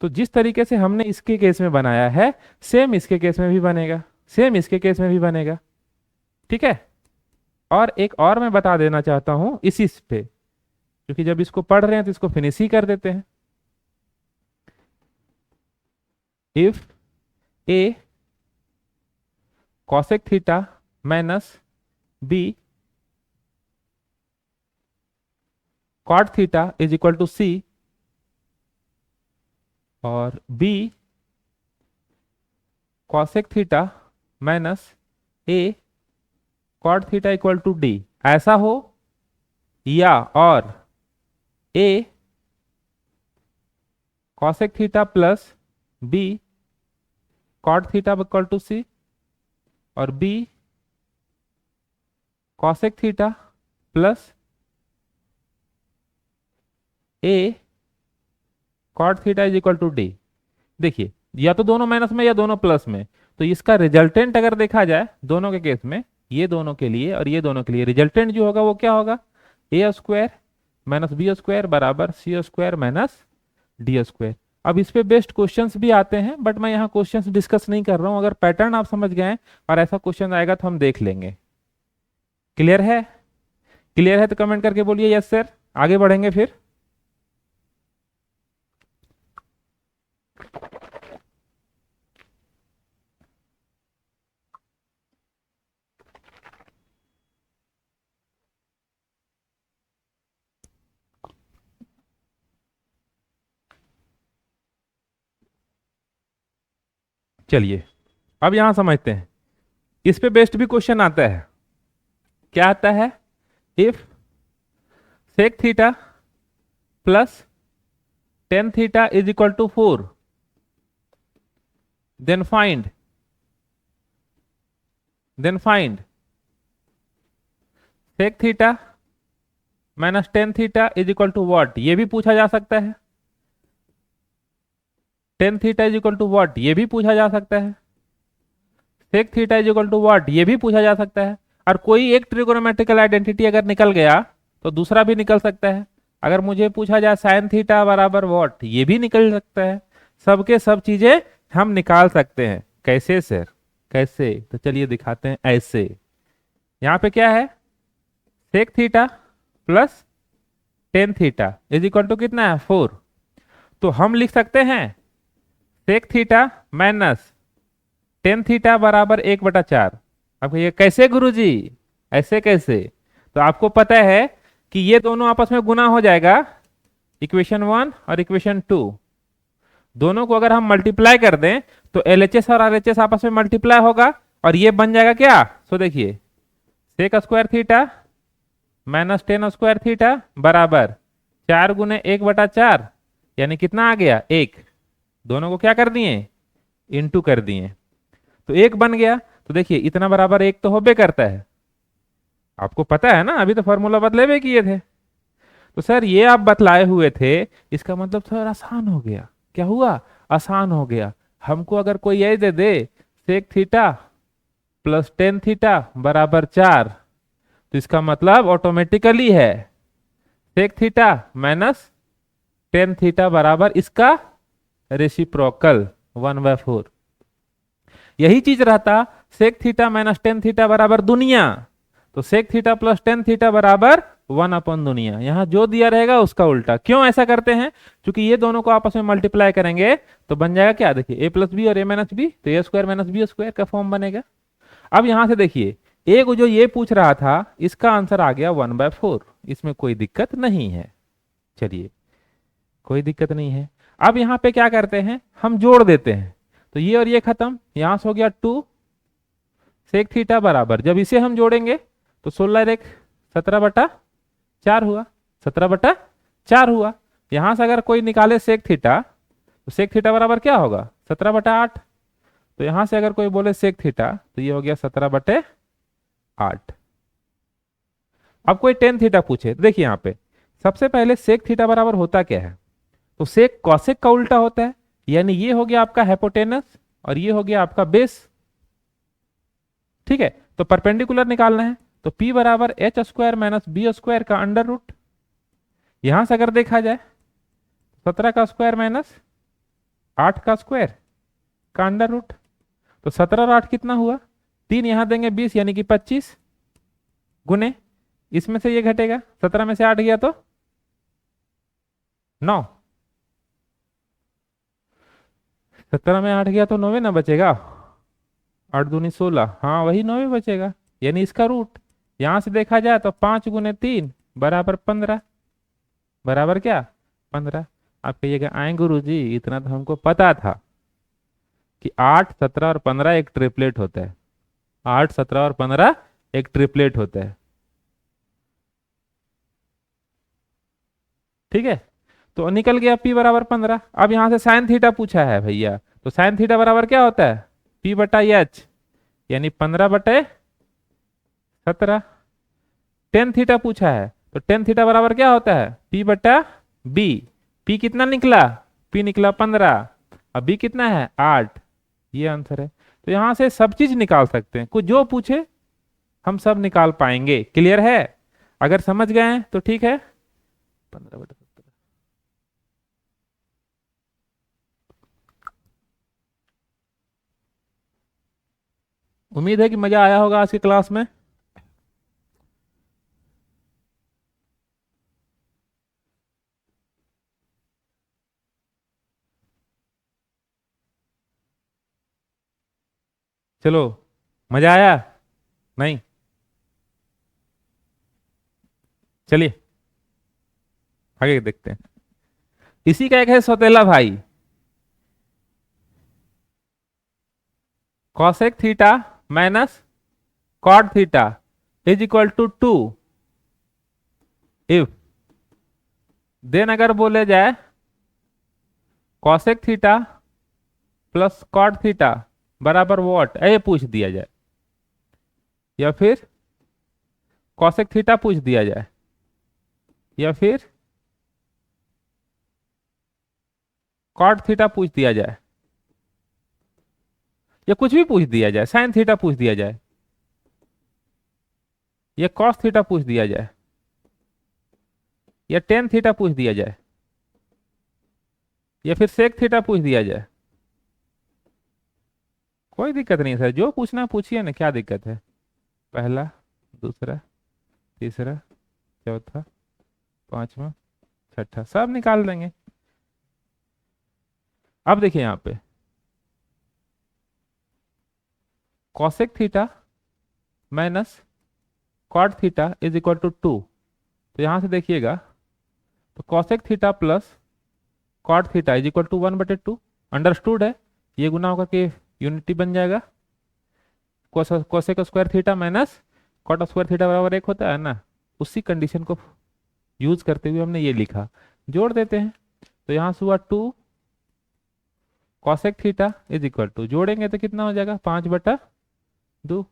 तो जिस तरीके से हमने इसके केस में बनाया है सेम इसके केस में भी बनेगा, सेम इसके केस में भी बनेगा। ठीक है, और एक और मैं बता देना चाहता हूं इसी पे, क्योंकि जब इसको पढ़ रहे हैं तो इसको फिनिश ही कर देते हैं। If a cosec theta minus b cot theta is equal to सी, और b cosec theta minus a cot theta equal to d, ऐसा हो, या और a cosec theta plus b cot theta equal to सी, और b cosec theta plus a cot theta is equal to d. देखिए, या तो दोनों माइनस में या दोनों प्लस में, तो इसका रिजल्टेंट अगर देखा जाए दोनों के केस में, ये दोनों के लिए और ये दोनों के लिए, रिजल्टेंट जो होगा वो क्या होगा, a square minus B square बराबर c square minus D square. अब इस पे बेस्ट क्वेश्चंस भी आते हैं, बट मैं यहाँ क्वेश्चंस डिस्कस नहीं कर रहा हूँ। अगर पैटर्न आप समझ गए और ऐसा क्वेश्चन आएगा तो हम देख लेंगे। क्लियर है? क्लियर है तो कमेंट करके बोलिए यस सर। आगे बढ़ेंगे फिर। चलिए अब यहां समझते हैं, इस पे बेस्ट भी क्वेश्चन आता है। क्या आता है, if sec theta plus tan theta is equal to 4 then find sec theta minus tan theta is equal to what, ये भी पूछा जा सकता है। Tan theta is equal to what, ये भी पूछा जा सकता है। Sec theta is equal to what, ये भी पूछा जा सकता है। और कोई एक ट्रिगोनोमेट्रिकल आइडेंटिटी अगर निकल गया तो दूसरा भी निकल सकता है। अगर मुझे पूछा जाए साइन थीटा बराबर व्हाट, ये भी निकल सकता है। सबके सब चीजें हम निकाल सकते हैं। कैसे सर, कैसे? तो चलिए दिखाते हैं ऐसे। यहां पे क्या है, sec theta plus tan theta is equal to कितना है, 4। तो हम लिख सकते हैं sec theta minus tan theta बराबर 1/4। अब ये कैसे गुरुजी, ऐसे कैसे? तो आपको पता है कि ये दोनों आपस में गुना हो जाएगा, इक्वेशन 1 और इक्वेशन 2 दोनों को अगर हम मल्टीप्लाई कर दें तो एलएचएस और आरएचएस आपस में मल्टीप्लाई होगा और ये बन जाएगा क्या। सो देखिए, sec square theta minus tan square theta बराबर 4 गुने 1/4, यानी कितना आ गया, 1। दोनों को क्या कर दिए, इनटू कर दिए, तो 1 बन गया। तो देखिए इतना बराबर 1 तो होबे करता है, आपको पता है ना, अभी तो फॉर्मूला बदले हुए किए थे। तो सर ये आप बतलाए हुए थे, इसका मतलब थोड़ा आसान हो गया। क्या हुआ, आसान हो गया। हमको अगर कोई यही दे दे sec theta plus tan theta बराबर 4, तो इसका मतलब ऑटोमेटिकली है sec theta minus tan theta बराबर इसका रेसिप्रोकल 1/4। यही चीज रहता sec theta minus tan theta बराबर दुनिया, तो sec theta plus tan theta बराबर 1/दुनिया। यहां जो दिया रहेगा उसका उल्टा। क्यों ऐसा करते हैं, क्योंकि ये दोनों को आपस में मल्टीप्लाई करेंगे तो बन जाएगा क्या, देखिए ए प्लस बी और ए माइनस बी, तो A square minus B square का फॉर्म बनेगा। अब यहां से देखिए, ए को जो ये पूछ रहा था इसका आंसर आ गया 1/4, इसमें कोई दिक्कत नहीं है। चलिए, कोई दिक्कत नहीं है। अब यहाँ पे क्या करते हैं, हम जोड़ देते हैं, तो ये और ये खत्म, यहां से हो गया 2 सेक थीटा बराबर, जब इसे हम जोड़ेंगे तो 16 एक 17/4 हुआ, 17/4 हुआ। यहां से अगर कोई निकाले सेक थीटा, तो सेक थीटा बराबर क्या होगा, 17/8। तो यहां से अगर कोई बोले सेक थीटा, तो ये हो गया 17/8। अब कोई टेन थीटा पूछे, तो देखिए यहाँ पे सबसे पहले सेक थीटा बराबर होता क्या है? तो सेक कॉसेक का उल्टा होता है, यानी ये हो गया आपका हाइपोटेनस और ये हो गया आपका बेस। ठीक है, तो परपेंडिकुलर निकालना है, तो P बराबर H square minus B square का अंडर रूट। यहां से अगर देखा जाए 17 का स्क्वायर माइनस 8 का स्क्वायर का अंडर रूट, तो 17 और 8 कितना हुआ? 3 यहां देंगे 20 यानी कि 25 गुने इसमें से ये घटेगा, 17 में से 8 गया तो 9, 17 में 8 गया तो 9 ना बचेगा, 8 दूनी 16, हाँ वही 9 बचेगा, यानी इसका रूट। यहां से देखा जाए तो 5 गुने 3 बराबर 15, बराबर क्या 15। आप कहिएगा आए गुरुजी इतना तो हमको पता था कि 8 17 और 15 एक ट्रिपलेट होता है, 8 17 और 15 एक ट्रिपलेट होता है। ठीक है, तो निकल गया P बराबर 15। अब यहां से साइन थीटा पूछा है भैया, तो साइन थीटा बराबर क्या होता है? P बटा एच, यानी 15 बटे 17। टेन थीटा पूछा है, तो टेन थीटा बराबर क्या होता है? P बटा बी। P कितना निकला? P निकला 15, अब B कितना है? 8। ये आंसर है। तो यहां से सब चीज निकाल सकते हैं, कुछ जो पूछे हम सब निकाल पाएंगे। क्लियर है? अगर समझ गए हैं तो ठीक है। 15/17। उम्मीद है कि मजा आया होगा आज की क्लास में। चलो, मजा आया? नहीं? चलिए आगे देखते हैं। इसी का एक है सौतेला भाई, cosec theta minus cot theta is equal to 2 if, then अगर बोले जाए cosec theta plus cot theta बराबर व्हाट, ये पूछ दिया जाए, या फिर कॉसेक थीटा पूछ दिया जाए, या फिर कॉट थीटा पूछ दिया जाए, या कुछ भी पूछ दिया जाए, साइन थीटा पूछ दिया जाए, या कॉस थीटा पूछ दिया जाए, या टेन थीटा पूछ दिया जाए, या फिर सेक थीटा पूछ दिया जाए, कोई दिक्कत नहीं सर, जो पूछना पूछिए ना, क्या दिक्कत है। पहला, दूसरा, तीसरा, चौथा, पांचवा, छठा, सब निकाल देंगे। अब देखिए यहां पे cosec theta minus cot theta is equal to 2, तो यहां से देखिएगा, तो cosec theta plus cot theta is equal to 1/2, understood है, ये गुना होकर के यूनिटी बन जाएगा। Cosec square theta minus cot square theta बराबर 1 होता है ना, उसी कंडीशन को यूज करते हुए हमने ये लिखा। जोड़ देते हैं, तो यहां से हुआ 2 cosec theta is equal to, जोड़ेंगे तो कितना हो जाएगा? 5/2।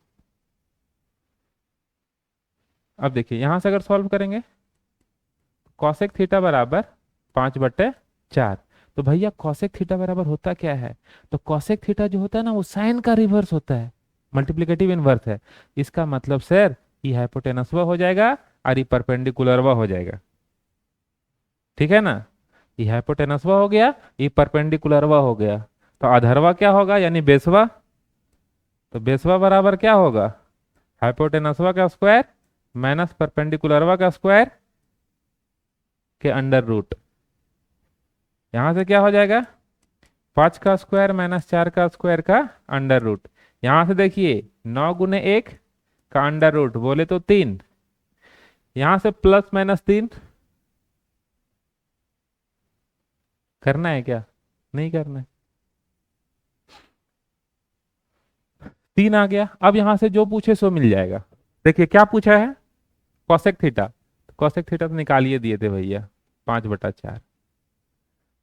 अब देखिए यहां से अगर सॉल्व करेंगे, कॉसेक थीटा बराबर 5/4। तो भैया कॉसेक थीटा बराबर होता क्या है? तो कॉसेक थीटा जो होता है ना, वो साइन का रिवर्स होता है, मल्टीप्लिकेटिव इनवर्स है। इसका मतलब सर ये हाइपोटेनस व हो जाएगा और ये परपेंडिकुलर व हो जाएगा। ठीक है ना, ये हाइपोटेनस व हो गया, ये परपेंडिकुलर व हो गया, तो अधरवा क्या होगा यानी बेसवा। तो बेसवा बराबर क्या होगा? हाइपोटेनसवा का स्क्वायर माइनस परपेंडिकुलरवा का स्क्वायर के अंडर रूट। यहां से क्या हो जाएगा? 5 का स्क्वायर माइनस 4 का स्क्वायर का अंडर रूट। यहां से देखिए 9 गुने 1 का अंडर रूट बोले तो 3, यहां से प्लस माइनस 3 करना है क्या? नहीं करना है, 3 आ गया। अब यहां से जो पूछे सो मिल जाएगा। देखिए क्या पूछा है? कॉसेक थीटा, कॉसेक थीटा तो निकालिए दिए थे भैया 5/4।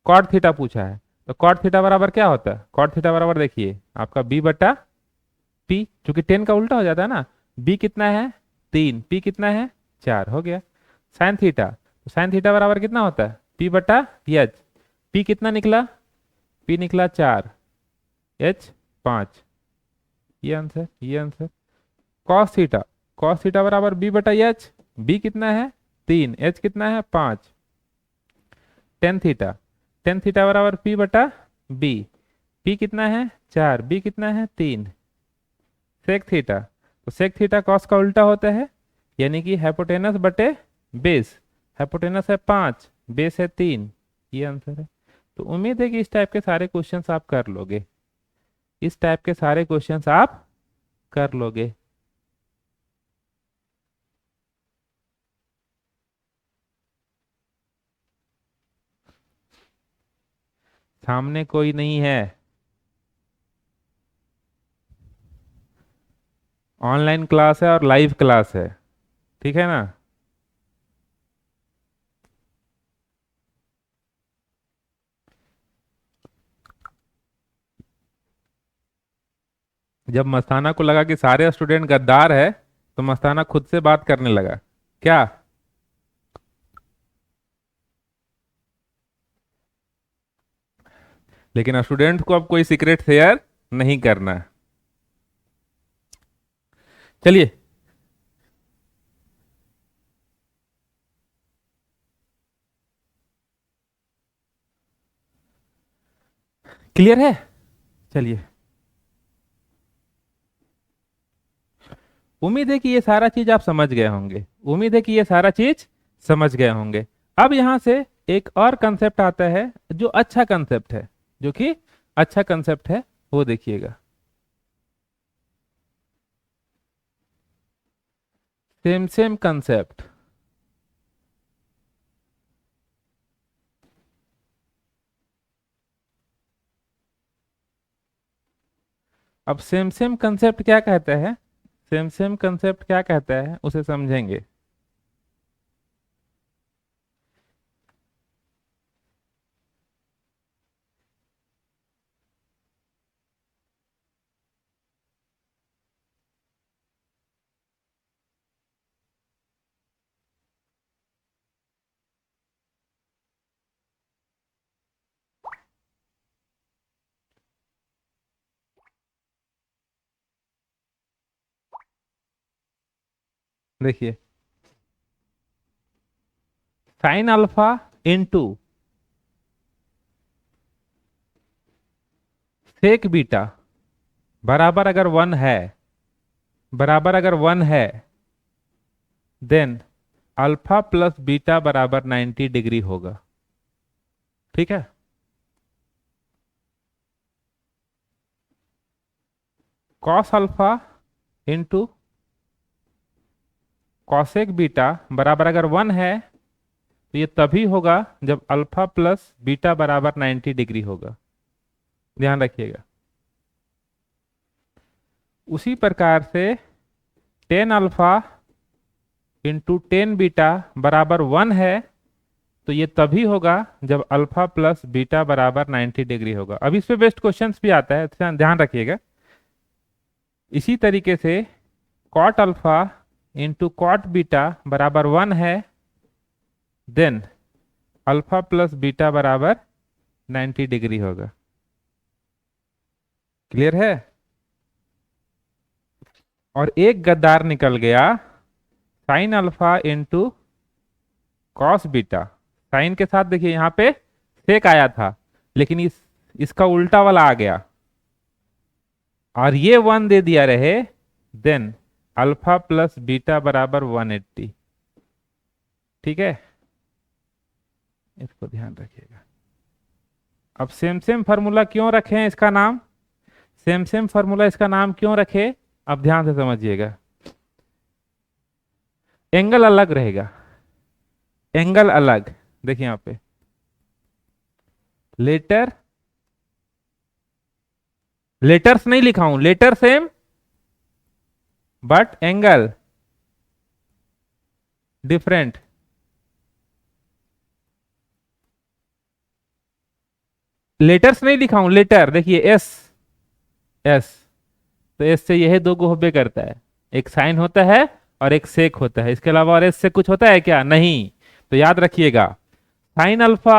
कॉट थीटा पूछा है, तो कॉट थीटा बराबर क्या होता है? कॉट थीटा बराबर देखिए आपका B/P, क्योंकि 10 का उल्टा हो जाता है ना। B कितना है? 3, P कितना है? 4, हो गया। साइन थीटा, तो साइन थीटा बराबर कितना होता है, पी बटा एच। पी कितना निकला, पी निकला 4, एच 5। ये आंसर, ये answer. Cos theta, cos theta बराबर बी बटा एच। बी कितना है 3, एच कितना है 5। टेन थीटा, टेन थीटा बराबर पी बटा बी। पी कितना है 4, बी कितना है 3। सेक थीटा, तो सेक थीटा कॉस का उल्टा होता है, यानी कि हाइपोटेनस बटे बेस। हाइपोटेनस है 5, बेस है 3। ये आंसर है। तो उम्मीद है कि इस टाइप के सारे क्वेश्चंस आप कर लोगे, इस टाइप के सारे क्वेश्चंस आप कर लोगे। सामने कोई नहीं है, ऑनलाइन क्लास है और लाइव क्लास है, ठीक है ना। जब मस्ताना को लगा कि सारे स्टूडेंट गद्दार है, तो मस्ताना खुद से बात करने लगा क्या। लेकिन स्टूडेंट को अब कोई सीक्रेट शेयर नहीं करना। चलिए, क्लियर है। चलिए, उम्मीद है कि ये सारा चीज आप समझ गए होंगे, उम्मीद है कि ये सारा चीज समझ गए होंगे। अब यहां से एक और कंसेप्ट आता है जो अच्छा कंसेप्ट है, जो कि अच्छा कंसेप्ट है, वो देखिएगा। Same same concept. अब सेम सेम कंसेप्ट क्या कहता है, सेम सेम कंसेप्ट क्या कहता है उसे समझेंगे। देखिए, sine alpha into sec beta बराबर अगर 1 है, बराबर अगर 1 है, देन अल्फा प्लस बीटा बराबर 90 डिग्री होगा, ठीक है। Cos alpha into cosec beta बराबर अगर 1 है, तो ये तभी होगा जब अल्फा प्लस बीटा बराबर 90 डिग्री होगा, ध्यान रखिएगा। उसी प्रकार से tan alpha into tan beta बराबर 1 है, तो ये तभी होगा जब अल्फा प्लस बीटा बराबर 90 डिग्री होगा। अब इस पे बेस्ट क्वेश्चंस भी आता है, ध्यान रखिएगा। इसी तरीके से cot alpha into cot beta बराबर 1 है, देन अल्फा प्लस बीटा बराबर 90 डिग्री होगा। क्लियर है। और एक गद्दार निकल गया, sine alpha into cos beta. Sine के साथ देखिए यहां पे सेक आया था, लेकिन इसका उल्टा वाला आ गया और ये 1 दे दिया रहे, देन अल्फा प्लस बीटा बराबर 180। ठीक है, इसको ध्यान रखिएगा। अब सेम सेम फार्मूला क्यों रखे हैं इसका नाम, सेम सेम फार्मूला इसका नाम क्यों रखे, अब ध्यान से समझिएगा। एंगल अलग रहेगा, एंगल अलग। देखिए यहां पे लेटर, लेटर्स नहीं लिखा हूं, letter same but angle different. Letters नहीं लिखा हूं, लेटर देखिए एस, एस, तो एस से यही दो होबे करता है, एक साइन होता है और एक सेक होता है, इसके अलावा और एस से कुछ होता है क्या, नहीं। तो याद रखिएगा, sine alpha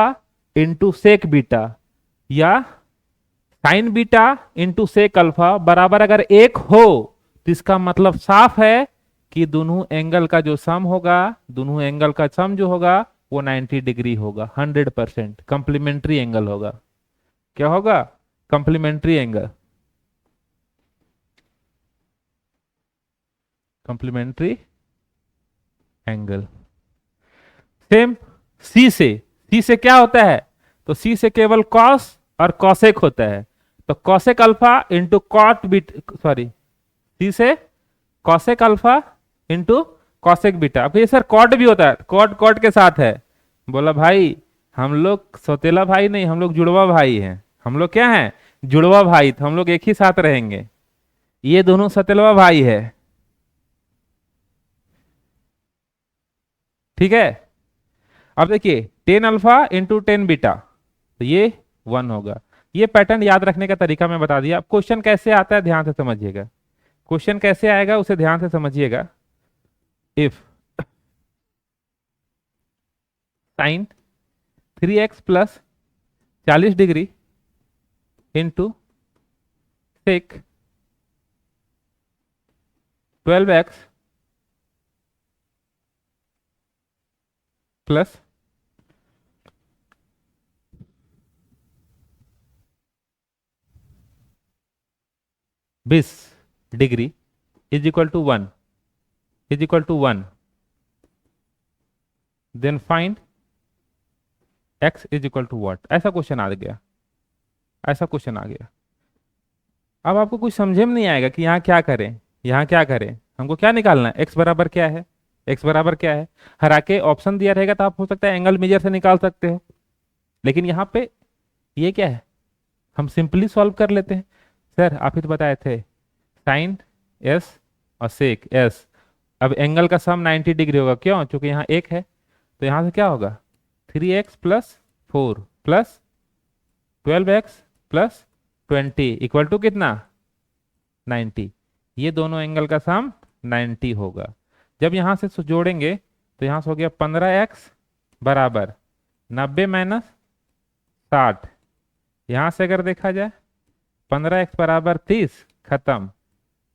into sec beta या sine beta into sec alpha बराबर अगर एक हो तो इसका मतलब साफ है कि दोनों एंगल का जो सम होगा, दोनों एंगल का सम जो होगा वो 90 डिग्री होगा, 100% कंप्लीमेंट्री एंगल होगा। क्या होगा? Complementary angle, complementary angle. Same सी से क्या होता है? तो सी से केवल कॉस और कॉसेक होता है। तो cosec alpha into cot beta, sorry, सी से cosec alpha into cosec beta. अब ये सर कॉट भी होता है, कॉट कॉट के साथ है। बोला भाई हम लोग सौतेला भाई नहीं, हम लोग जुड़वा भाई हैं। हम लोग क्या हैं? जुड़वा भाई, तो हम लोग एक ही साथ रहेंगे। ये दोनों सौतेलवा भाई है, ठीक है। अब देखिए 10 अल्फा इंटू 10 बीटा, तो ये 1 होगा। ये पैटर्न याद रखने का तरीका मैं बता दिया। अब क्वेश्चन कैसे आता है ध्यान से समझिएगा, क्वेश्चन कैसे आएगा उसे ध्यान से समझिएगा। If sine 3x plus 40 degree into sec 12x plus 20 degree is equal to 1, is equal to 1, then find x is equal to what. ऐसा क्वेश्चन आ गया, ऐसा क्वेश्चन आ गया। अब आपको कुछ समझे में नहीं आएगा कि यहाँ क्या करें, यहाँ क्या करें, हमको क्या निकालना है, x बराबर क्या है, x बराबर क्या है। हरा के ऑप्शन दिया रहेगा तो आप हो सकता है एंगल मेजर से निकाल सकते हो, लेकिन यहाँ पे ये क्या है, हम सिंपली सॉल्व कर लेते हैं। सर आप ही तो बताए थे साइन एस और सेक एस, अब एंगल का सम 90 डिग्री होगा, क्यों? क्योंकि यहाँ एक है, तो यहाँ से क्या होगा 3x plus 4 plus 12x plus 20 equal to कितना 90। ये दोनों एंगल का सम 90 होगा। जब यहां से जोड़ेंगे तो यहां से हो गया 15x बराबर 90 माइनस 60। यहां से अगर देखा जाए 15x बराबर 30, खत्म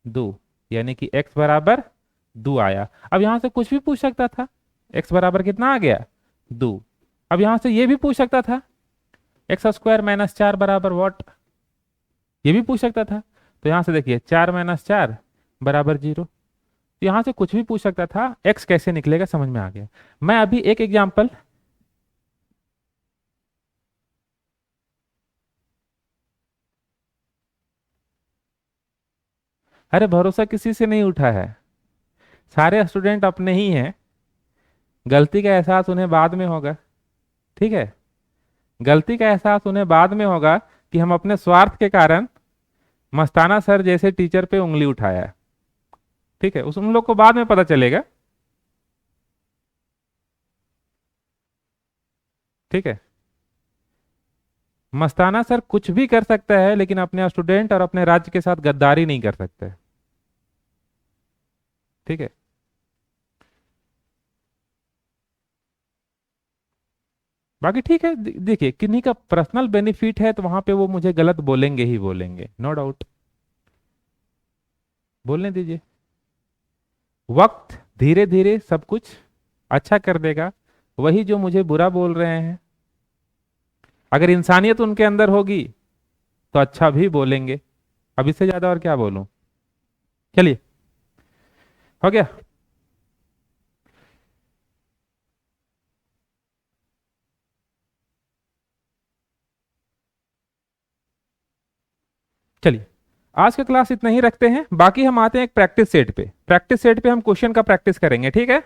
2, यानी कि x बराबर 2 आया। अब यहां से कुछ भी पूछ सकता था, x बराबर कितना आ गया 2। अब यहां से ये भी पूछ सकता था एक्स स्क्वायर माइनस 4 बराबर व्हाट, ये भी पूछ सकता था। तो यहां से देखिए 4 माइनस 4 बराबर 0। तो यहां से कुछ भी पूछ सकता था, x कैसे निकलेगा समझ में आ गया। मैं अभी एक एग्जांपल, अरे भरोसा किसी से नहीं उठा है, सारे स्टूडेंट अपने ही हैं। गलती का एहसास उन्हें बाद में होगा, ठीक है, गलती का एहसास उन्हें बाद में होगा कि हम अपने स्वार्थ के कारण मस्ताना सर जैसे टीचर पे उंगली उठाया है, ठीक है, उस उन लोग को बाद में पता चलेगा, ठीक है। मस्ताना सर कुछ भी कर सकता है लेकिन अपने स्टूडेंट और अपने राज्य के साथ गद्दारी नहीं कर सकते, ठीक है। बाकी ठीक है, देखिए किन्हीं का पर्सनल बेनिफिट है तो वहां पे वो मुझे गलत बोलेंगे ही बोलेंगे, नो डाउट, बोलने दीजिए। वक्त धीरे धीरे सब कुछ अच्छा कर देगा। वही जो मुझे बुरा बोल रहे हैं, अगर इंसानियत उनके अंदर होगी तो अच्छा भी बोलेंगे। अब इससे ज्यादा और क्या बोलूं। चलिए, हो गया। चलिए, आज का क्लास इतना ही रखते हैं, बाकी हम आते हैं एक प्रैक्टिस सेट पे। प्रैक्टिस सेट पे हम क्वेश्चन का प्रैक्टिस करेंगे, ठीक है।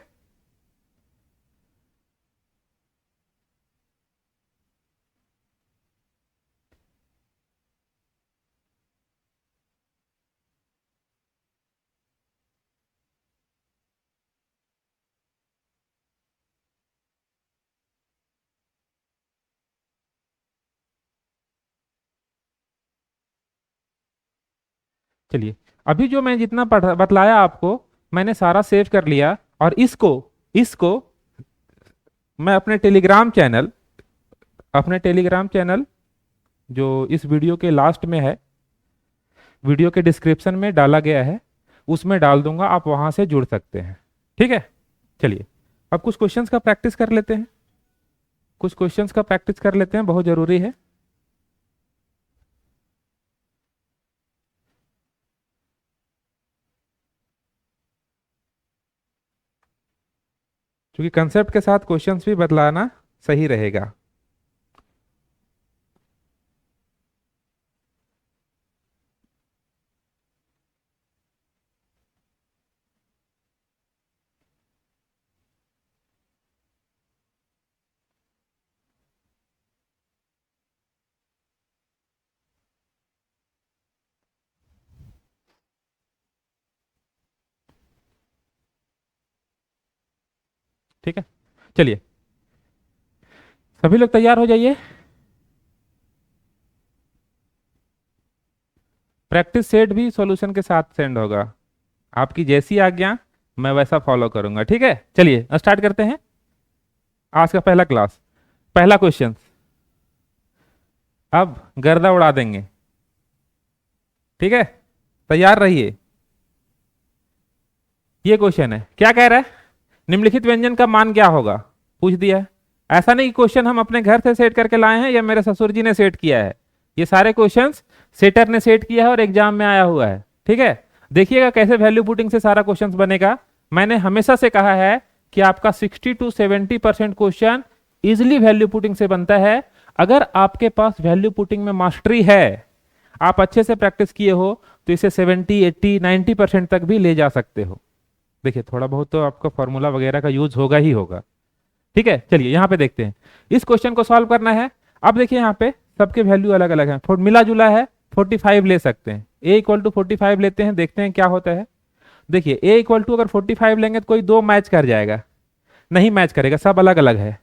चलिए, अभी जो मैं जितना पढ़ा बतलाया आपको, मैंने सारा सेव कर लिया, और इसको इसको मैं अपने टेलीग्राम चैनल जो इस वीडियो के लास्ट में है, वीडियो के डिस्क्रिप्शन में डाला गया है, उसमें डाल दूंगा, आप वहां से जुड़ सकते हैं। ठीक है, चलिए अब कुछ क्वेश्चंस का प्रैक्टिस कर लेते हैं। बहुत जरूरी है। क्योंकि कंसेप्ट के साथ क्वेश्चंस भी बदलाना सही रहेगा। ठीक है, चलिए सभी लोग तैयार हो जाइए। प्रैक्टिस सेट भी सॉल्यूशन के साथ सेंड होगा। आपकी जैसी आज्ञा मैं वैसा फॉलो करूंगा। ठीक है, चलिए स्टार्ट करते हैं आज का पहला क्लास। पहला क्वेश्चन, अब गर्दा उड़ा देंगे। ठीक है, तैयार रहिए। ये क्वेश्चन है, क्या कह रहा है, निम्नलिखित व्यंजन का मान क्या होगा, पूछ दिया है। ऐसा नहीं क्वेश्चन हम अपने घर से सेट करके लाए हैं या मेरे ससुर जी ने सेट किया है, ये सारे क्वेश्चंस सेटर ने सेट किया है और एग्जाम में आया हुआ है। ठीक है, देखिएगा कैसे वैल्यू पुटिंग से सारा क्वेश्चन बनेगा। मैंने हमेशा से कहा है कि आपका 60 to 70% question easily value putting से बनता है। अगर आपके पास वैल्यू पुटिंग में मास्टरी है, आप अच्छे से प्रैक्टिस किए हो, तो इसे 70, 80, 90% तक भी ले जा सकते हो। देखिए थोड़ा बहुत तो आपका फॉर्मूला वगैरह का यूज होगा ही होगा। ठीक है, चलिए यहां पे देखते हैं, इस क्वेश्चन को सॉल्व करना है। अब देखिए यहाँ पे सबके वैल्यू अलग अलग है, मिला जुला है, 45 ले सकते हैं। ए इक्वल टू 45 लेते हैं, देखते हैं क्या होता है। देखिए ए इक्वल टू अगर 45 लेंगे तो कोई दो मैच कर जाएगा, नहीं मैच करेगा, सब अलग अलग है।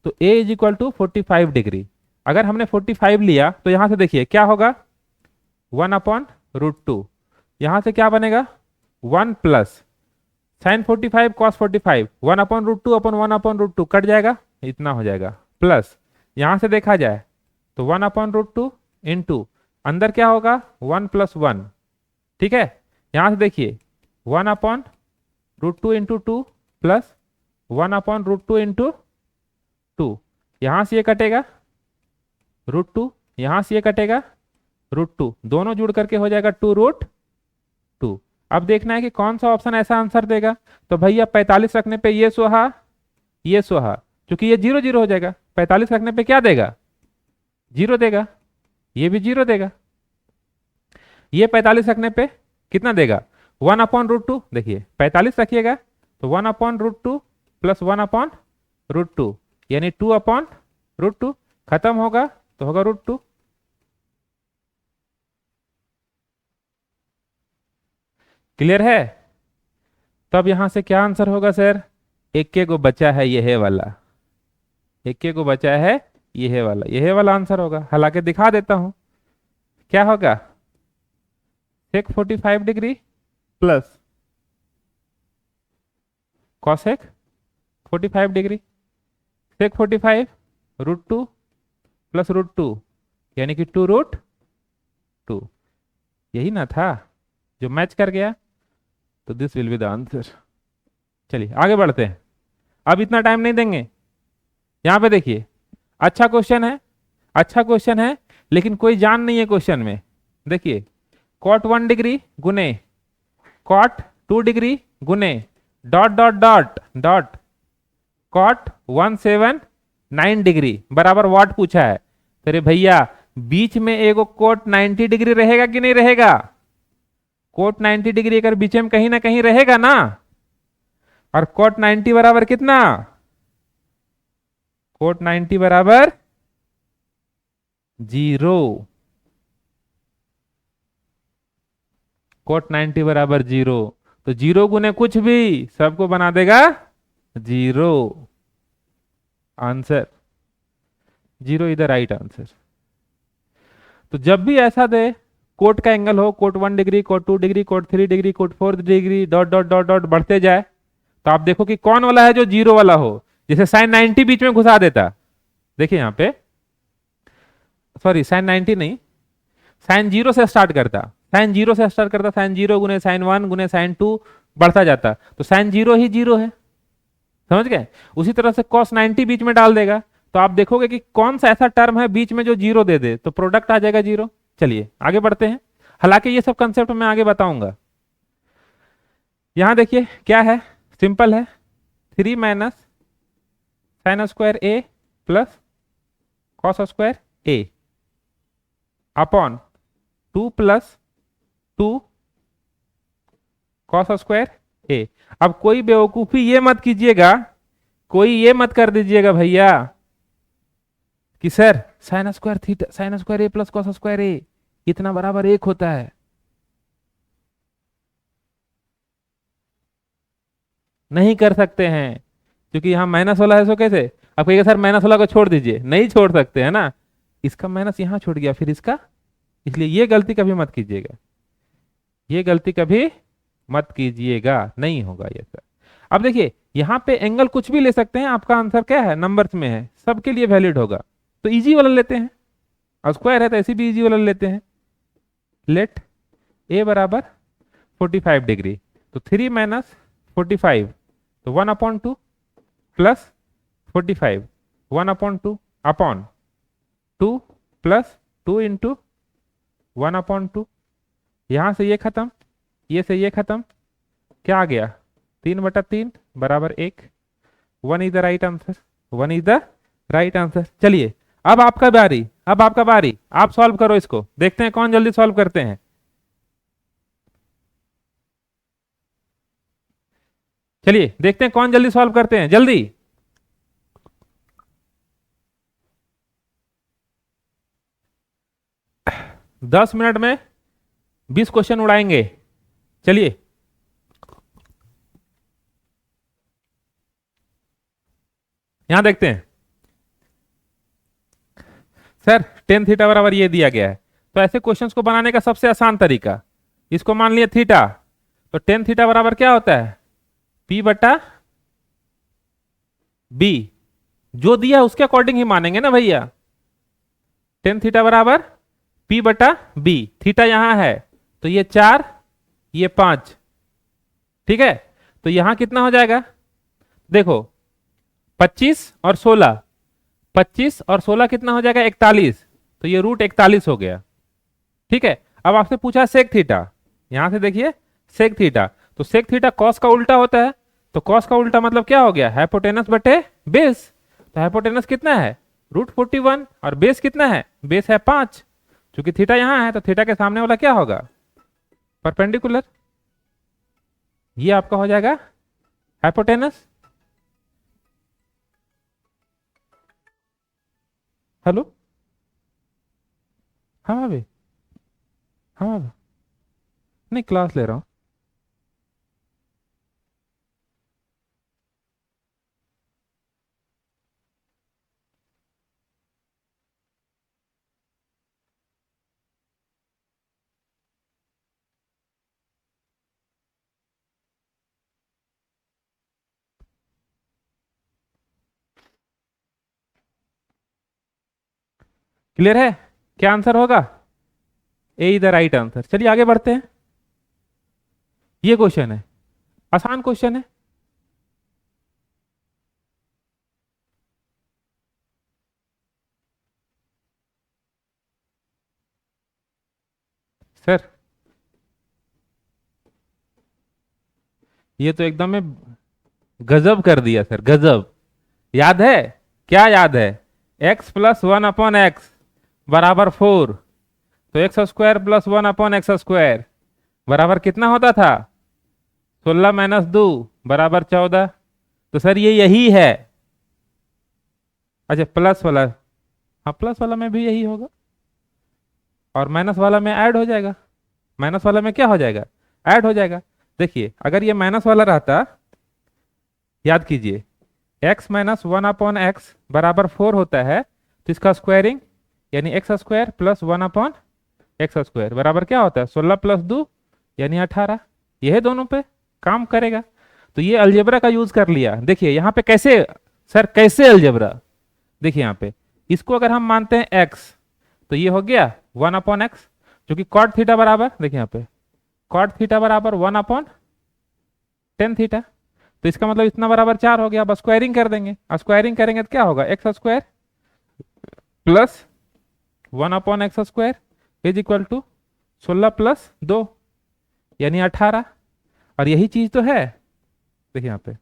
तो ए इज इक्वल टू 45 डिग्री। अगर हमने 45 लिया तो यहां से देखिए क्या होगा, 1/√2। यहां से क्या बनेगा, 1 प्लस साइन 45 कॉस 45, 1/√2 अपन 1/√2 कट जाएगा, इतना हो जाएगा, प्लस यहां से देखा जाए तो 1/√2 इंटू अंदर क्या होगा, 1 + 1। ठीक है, यहां से देखिए 1/√2 इंटू 2 प्लस 1/√2 इंटू 2। यहां से ये कटेगा √2, यहां से ये कटेगा √2, दोनों जुड़ करके हो जाएगा 2√2। अब देखना है कि कौन सा ऑप्शन ऐसा आंसर देगा। तो भैया 45 रखने पे ये सोहा, ये सोहा, क्योंकि ये 0 0 हो जाएगा। 45 रखने पे क्या देगा, 0 देगा, ये भी 0 देगा। ये 45 रखने पे कितना देगा, 1/√2। देखिए 45 रखिएगा तो 1/√2 प्लस 1/√2 यानी 2/√2, खत्म होगा तो होगा √2। क्लियर है। तब यहां से क्या आंसर होगा सर, इक्के को बचा है यह वाला, इक्के को बचा है यह वाला आंसर होगा। हालांकि दिखा देता हूं क्या होगा, सेक 45 डिग्री प्लस कॉसेक 45 डिग्री, सेक 45 √2 प्लस √2 यानी कि 2√2। यही ना था जो मैच कर गया, तो this will be the answer. चलिए आगे बढ़ते हैं, अब इतना टाइम नहीं देंगे। यहां पे देखिए अच्छा क्वेश्चन है, अच्छा क्वेश्चन है, लेकिन कोई जान नहीं है क्वेश्चन में। देखिए cot 1 डिग्री गुने cot 2 डिग्री गुने dot dot dot dot cot 179 degree बराबर व्हाट पूछा है। अरे भैया बीच में एगो कोट 90 डिग्री रहेगा कि नहीं रहेगा, कोट 90 डिग्री अगर बीच में कहीं ना कहीं रहेगा ना, और कोट 90 बराबर कितना, कोट 90 बराबर 0, कोट 90 बराबर 0, तो 0 गुने कुछ भी सबको बना देगा 0। Answer 0 is the right answer. तो जब भी ऐसा दे, कोट का एंगल हो, cot 1 degree, cot 2 degree, cot 3 degree, cot 4 degree, dot dot dot dot बढ़ते जाए, तो आप देखो कि कौन वाला है जो 0 वाला हो। जैसे साइन 90 बीच में घुसा देता, देखिए यहाँ पे, सॉरी साइन 90 नहीं, साइन 0 से स्टार्ट करता, साइन 0 से स्टार्ट करता, साइन 0 गुने साइन 1 गुने साइन 2 बढ़ता जाता, तो साइन 0 ही 0 है, समझ गए। उसी तरह से कॉस 90 बीच में डाल देगा, तो आप देखोगे कि कौन सा ऐसा टर्म है बीच में जो 0 दे दे, तो प्रोडक्ट आ जाएगा 0। चलिए आगे बढ़ते हैं, हालांकि ये सब कंसेप्ट मैं आगे बताऊंगा। यहां देखिए क्या है, सिंपल है, 3 minus sign square a plus cos square A upon 2 plus 2 cos square ए। अब कोई बेवकूफी ये मत कीजिएगा, कोई ये मत कर दीजिएगा भैया कि sir sine square theta, sine square a plus cos square a इतना बराबर 1 होता है। नहीं कर सकते हैं, क्योंकि यहाँ माइनस वाला है, सो कैसे आप कहिएगा सर माइनस वाला को छोड़ दीजिए, नहीं छोड़ सकते है ना, इसका माइनस यहाँ छूट गया फिर इसका, इसलिए ये गलती कभी मत कीजिएगा, ये गलती कभी मत कीजिएगा, नहीं होगा ये सर। अब देखिए यहाँ पे एंगल कुछ भी ले सकते हैं, आपका आंसर क्या है, नंबर्स में है, सबके लिए वैलिड होगा, तो इजी वाला लेते हैं, और स्क्वायर है तो ऐसे भी इजी वाला लेते हैं। लेट ए बराबर 45 डिग्री, तो 3 माइनस 45, तो 1/2 प्लस 45 1/2 अपॉन 2 प्लस 2 इंटू 1/2, यहां से ये खत्म, ये से ये खत्म, क्या आ गया 3/3 बराबर 1। 1 is the right answer, 1 is the right answer. चलिए अब आपका बारी, अब आपका बारी, आप सॉल्व करो इसको, देखते हैं कौन जल्दी सॉल्व करते हैं। चलिए देखते हैं कौन जल्दी सॉल्व करते हैं, जल्दी। दस मिनट में 20 क्वेश्चन उड़ाएंगे। चलिए यहां देखते हैं, सर टेन थीटा बराबर ये दिया गया है, तो ऐसे क्वेश्चंस को बनाने का सबसे आसान तरीका, इसको मान लिया थीटा, तो टेन थीटा बराबर क्या होता है, P बटा B, जो दिया उसके अकॉर्डिंग ही मानेंगे ना भैया। टेन थीटा बराबर P बटा B, थीटा यहां है तो ये 4 ये 5, ठीक है, तो यहां कितना हो जाएगा, देखो 25 और 16, 25 और 16 कितना हो जाएगा 41, तो ये रूट 41 हो गया, ठीक है। अब आपसे पूछा सेक थीटा, यहां से देखिए सेक थीटा, तो सेक थीटा कॉस का उल्टा होता है, तो कॉस का उल्टा मतलब क्या हो गया, हाइपोटेनस बटे बेस, तो हाइपोटेनस कितना है √41 और बेस कितना है, बेस है 5, क्योंकि थीटा यहां है तो थीटा के सामने वाला क्या होगा, परपेंडिकुलर, ये आपका हो जाएगा हाइपोटेनस। हेलो, हाँ भाभी, हाँ भाभी, नहीं क्लास ले रहा हूँ। क्लियर है, क्या आंसर होगा, ए इज द राइट आंसर। चलिए आगे बढ़ते हैं, ये क्वेश्चन है, आसान क्वेश्चन है। सर ये तो एकदम में गजब कर दिया सर, गजब। याद है, क्या याद है, x प्लस 1/x बराबर 4, तो एक्स स्क्वायर प्लस 1/x² बराबर कितना होता था, 16 माइनस 2 बराबर 14, तो सर ये यही है, अच्छा प्लस वाला, हाँ प्लस वाला में भी यही होगा, और माइनस वाला में ऐड हो जाएगा, माइनस वाला में क्या हो जाएगा, ऐड हो जाएगा। देखिए अगर ये माइनस वाला रहता, याद कीजिए x माइनस 1/x बराबर 4 होता है, तो इसका स्क्वायरिंग यानी x² प्लस 1/x² बराबर क्या होता है, 16 प्लस 2 यानी 18, यह दोनों पे काम करेगा। तो ये अलजेब्रा का यूज कर लिया, देखिए यहाँ पे कैसे सर कैसे अलजेब्रा? देखिए यहाँ पे इसको अगर हम मानते हैं x, तो ये हो गया 1/x, जो कि कॉट थीटा बराबर, देखिए यहाँ पे कॉट थीटा बराबर 1/tan थीटा। तो इसका मतलब इतना बराबर 4 हो गया। अब स्क्वायरिंग कर देंगे, स्क्वायरिंग करेंगे तो क्या होगा, x square plus 1/x² is equal to 16 + 2 यानी 18। और यही चीज तो है, देखिए यहाँ पे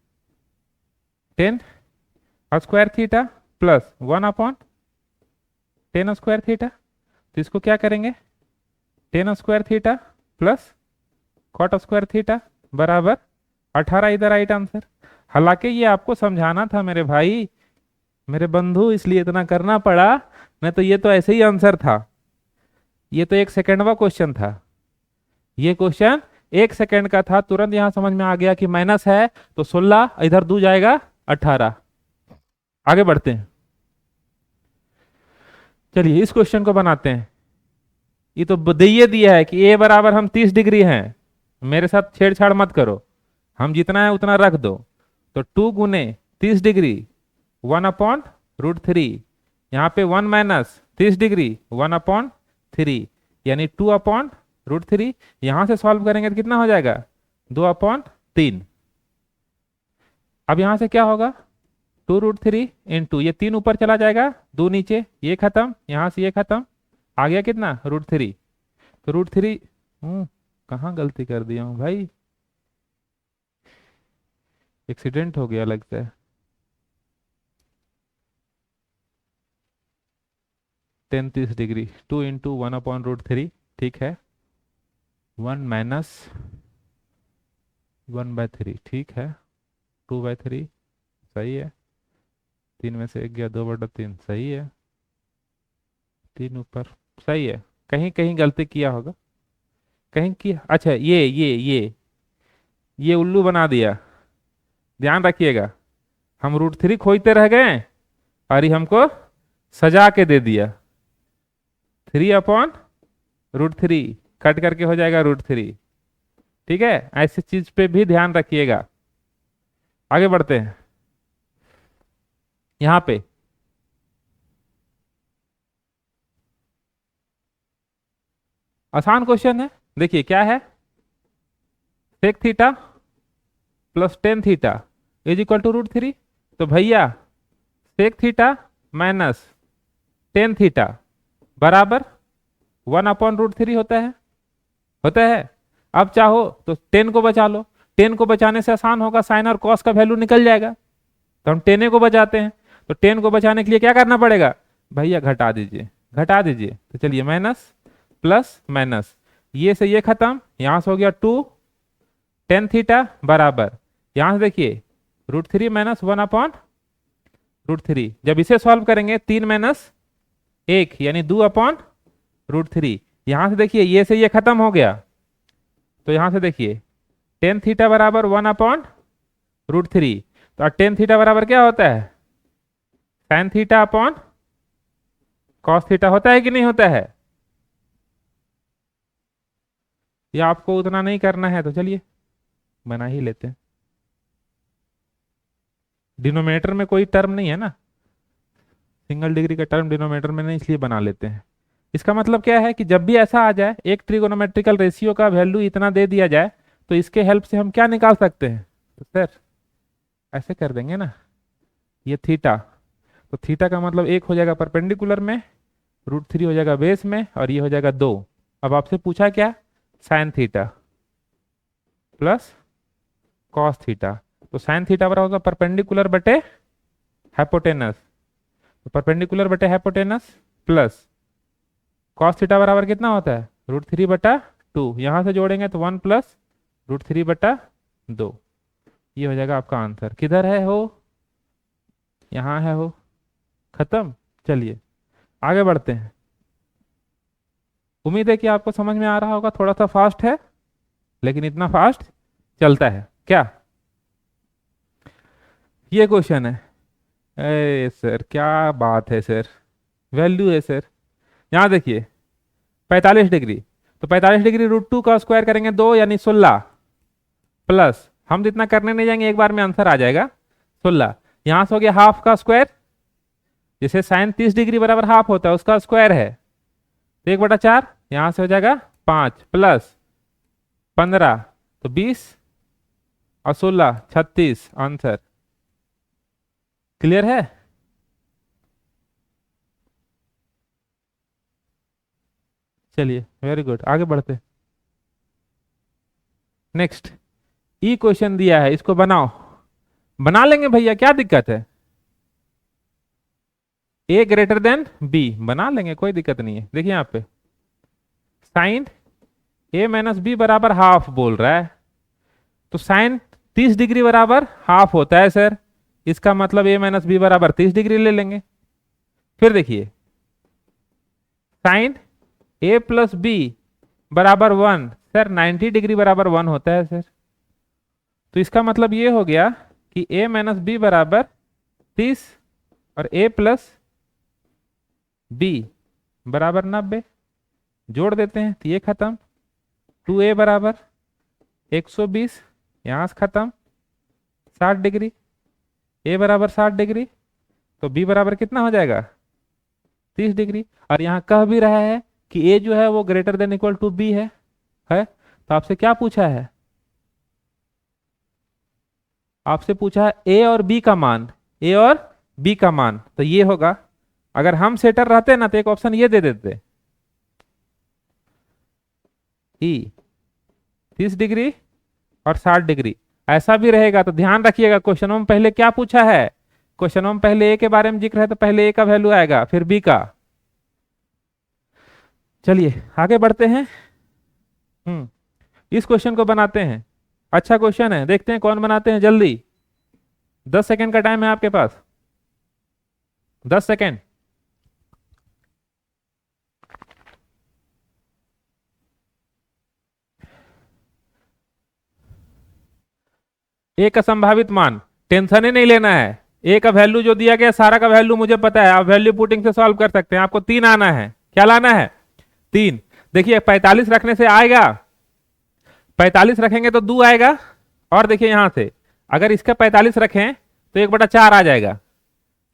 tan² theta plus 1/tan² theta. तो इसको क्या करेंगे, tan² theta plus cot² theta बराबर 18, इधर राइट आंसर। हालांकि ये आपको समझाना था मेरे भाई, मेरे बंधु, इसलिए इतना करना पड़ा, नहीं तो ये तो ऐसे ही आंसर था। ये तो 1 सेकंड का क्वेश्चन था, ये क्वेश्चन 1 सेकंड का था, तुरंत यहां समझ में आ गया कि माइनस है तो 16, इधर 2 जाएगा 18। आगे बढ़ते हैं, चलिए इस क्वेश्चन को बनाते हैं। ये तो दिए दिया है कि ए बराबर हम 30 डिग्री हैं, मेरे साथ छेड़छाड़ मत करो, हम जितना है उतना रख दो। तो 2 गुने 30 डिग्री 1/√3, यहाँ पे 1 माइनस 30 डिग्री 1/3 यानी 2/√3। यहां से सॉल्व करेंगे तो कितना हो जाएगा, 2/3। अब यहां से क्या होगा, 2√3 इंटू ये 3 ऊपर चला जाएगा, 2 नीचे, ये खत्म, यहां से ये खत्म, आ गया कितना, √3। तो √3 कहाँ गलती कर दिया हूँ भाई, एक्सीडेंट हो गया लगता है। tan 30 डिग्री 2 इंटू 1/√3, ठीक है, 1 माइनस 1/3, ठीक है, 2/3 सही है, 3 में से 1 गया, 2/3 सही है, 3 ऊपर सही है। कहीं कहीं गलती किया होगा, कहीं किया, अच्छा ये उल्लू बना दिया, ध्यान रखिएगा। हम √3 खोजते रह गए और ये हमको सजा के दे दिया, 3/√3 कट करके हो जाएगा √3। ठीक है, ऐसी चीज पे भी ध्यान रखिएगा। आगे बढ़ते हैं, यहां पे आसान क्वेश्चन है, देखिए क्या है, sec theta plus tan theta is equal to √3। तो भैया sec theta minus tan theta बराबर 1/√3 होता है। अब चाहो तो tan को बचा लो, tan को बचाने से आसान होगा, साइन और कॉस का वैल्यू निकल जाएगा, तो हम tan को बचाते हैं। तो tan को बचाने के लिए क्या करना पड़ेगा, भैया घटा दीजिए, घटा दीजिए। तो चलिए माइनस प्लस माइनस, ये से ये खत्म, यहां से हो गया 2 tan थीटा बराबर, यहां से देखिए √3 माइनस 1/√3। जब इसे सॉल्व करेंगे 3 माइनस 1 यानी 2/√3। यहां से देखिए ये से ये खत्म हो गया, तो यहां से देखिए tan थीटा बराबर 1/√3। तो tan थीटा बराबर क्या होता है, sin theta upon cos theta होता है कि नहीं होता है। या आपको उतना नहीं करना है तो चलिए बना ही लेते हैं, डिनोमिनेटर में कोई टर्म नहीं है ना, सिंगल डिग्री का टर्म डिनोमिनेटर में नहीं, इसलिए बना लेते हैं। इसका मतलब क्या है कि जब भी ऐसा आ जाए, एक ट्रिगोनोमेट्रिकल रेशियो का वैल्यू इतना दे दिया जाए, तो इसके हेल्प से हम क्या निकाल सकते हैं, तो सर ऐसे कर देंगे ना, ये थीटा, तो थीटा का मतलब 1 हो जाएगा परपेंडिकुलर में, √3 हो जाएगा बेस में, और ये हो जाएगा 2। अब आपसे पूछा क्या, sine theta plus cos theta. तो साइन थीटा बराबर होगा परपेंडिकुलर बटे हाइपोटेनस, तो परपेंडिकुलर बटे हाइपोटेनस प्लस कॉस थीटा बराबर कितना होता है, √3/2। यहां से जोड़ेंगे तो 1 प्लस √3/2। ये हो जाएगा आपका आंसर। किधर है हो, यहां है हो, खत्म। चलिए आगे बढ़ते हैं, उम्मीद है कि आपको समझ में आ रहा होगा, थोड़ा सा फास्ट है लेकिन इतना फास्ट चलता है क्या। ये क्वेश्चन है, ए सर क्या बात है सर, वैल्यू है सर। यहां देखिए 45 डिग्री, तो 45 डिग्री √2 का स्क्वायर करेंगे 2 यानी 16, प्लस हम जितना करने नहीं जाएंगे एक बार में आंसर आ जाएगा 16, यहां से हो गया हाफ का स्क्वायर, जैसे साइन 30 डिग्री बराबर हाफ होता है उसका स्क्वायर है, तो 1/4, यहां से हो जाएगा 5 प्लस 15 तो 20 और 16 36 आंसर। क्लियर है? चलिए वेरी गुड, आगे बढ़ते। नेक्स्ट, ई क्वेश्चन दिया है, इसको बनाओ। बना लेंगे भैया, क्या दिक्कत है? ए ग्रेटर देन बी बना लेंगे, कोई दिक्कत नहीं है। देखिए यहाँ पे साइन ए माइनस बी बराबर हाफ बोल रहा है, तो साइन 30 डिग्री बराबर हाफ होता है सर, इसका मतलब ए माइनस बी बराबर 30 डिग्री ले लेंगे। फिर देखिए साइन ए प्लस बी बराबर 1, सर 90 डिग्री बराबर 1 होता है सर, तो इसका मतलब ये हो गया कि ए माइनस बी बराबर 30 और ए प्लस बी बराबर 90, जोड़ देते हैं तो ये खत्म, 2a बराबर 120, यहां से खत्म 60 डिग्री, ए बराबर 60 डिग्री, तो बी बराबर कितना हो जाएगा 30 डिग्री। और यहां कह भी रहा है कि ए जो है वो greater than equal to B है तो आपसे क्या पूछा है? आपसे पूछा है ए और बी का मान, ए और बी का मान, तो ये होगा। अगर हम सेटर रहते ना तो एक ऑप्शन ये दे देते, ई 30 डिग्री और 60 डिग्री, ऐसा भी रहेगा। तो ध्यान रखिएगा क्वेश्चनों में पहले क्या पूछा है, क्वेश्चनों में पहले ए के बारे में जिक्र है तो पहले ए का वैल्यू आएगा फिर बी का। चलिए आगे बढ़ते हैं। इस क्वेश्चन को बनाते हैं, अच्छा क्वेश्चन है, देखते हैं कौन बनाते हैं जल्दी। 10 सेकेंड का टाइम है आपके पास, 10 सेकेंड। ए का संभावित मान, टेंशन ही नहीं लेना है, ए का वैल्यू जो दिया गया सारा का वैल्यू मुझे पता है, आप वैल्यू पुटिंग से सॉल्व कर सकते हैं। आपको 3 आना है, क्या लाना है 3। देखिए 45 रखने से आएगा, 45 रखेंगे तो 2 आएगा, और देखिए यहां से अगर इसका 45 रखें तो 1/4 आ जाएगा,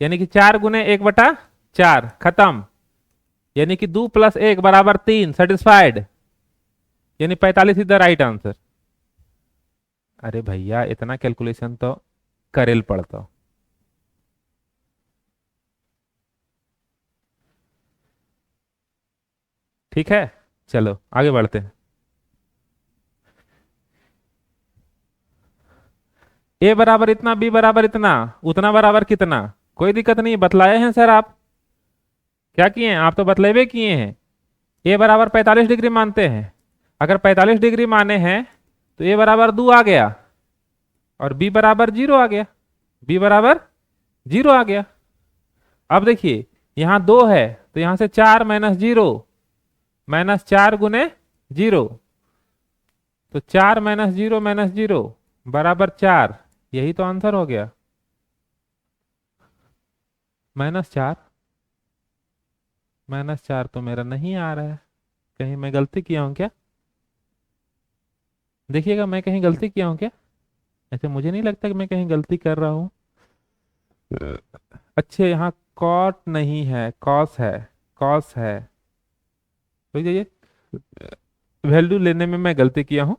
यानी कि 4 गुने 1/4 खत्म, यानी कि 2 + 1 बराबर 3, सेटिस्फाइड, यानी 45 इज द राइट आंसर। अरे भैया इतना कैलकुलेशन तो करेल पड़ता। ठीक है, चलो आगे बढ़ते हैं। ए बराबर इतना, बी बराबर इतना, उतना बराबर कितना, कोई दिक्कत नहीं, बतलाए हैं सर आप। क्या किए हैं आप? तो बतलेबे किए हैं। ए बराबर 45 डिग्री मानते हैं, अगर 45 डिग्री माने हैं तो ए बराबर 2 आ गया और बी बराबर 0 आ गया, बी बराबर 0 आ गया। अब देखिए यहां 2 है तो यहां से 4 - 0, -4 गुने 0, तो 4 - 0 - 0 बराबर 4, यही तो आंसर हो गया। -4, -4 तो मेरा नहीं आ रहा है, कहीं मैं गलती किया हूं क्या? देखिएगा मैं कहीं गलती किया हूं क्या? ऐसे मुझे नहीं लगता कि मैं कहीं गलती कर रहा हूं। अच्छे यहाँ कॉट नहीं है, कॉस है, कॉस है, तो ये वैल्यू लेने में मैं गलती किया हूं,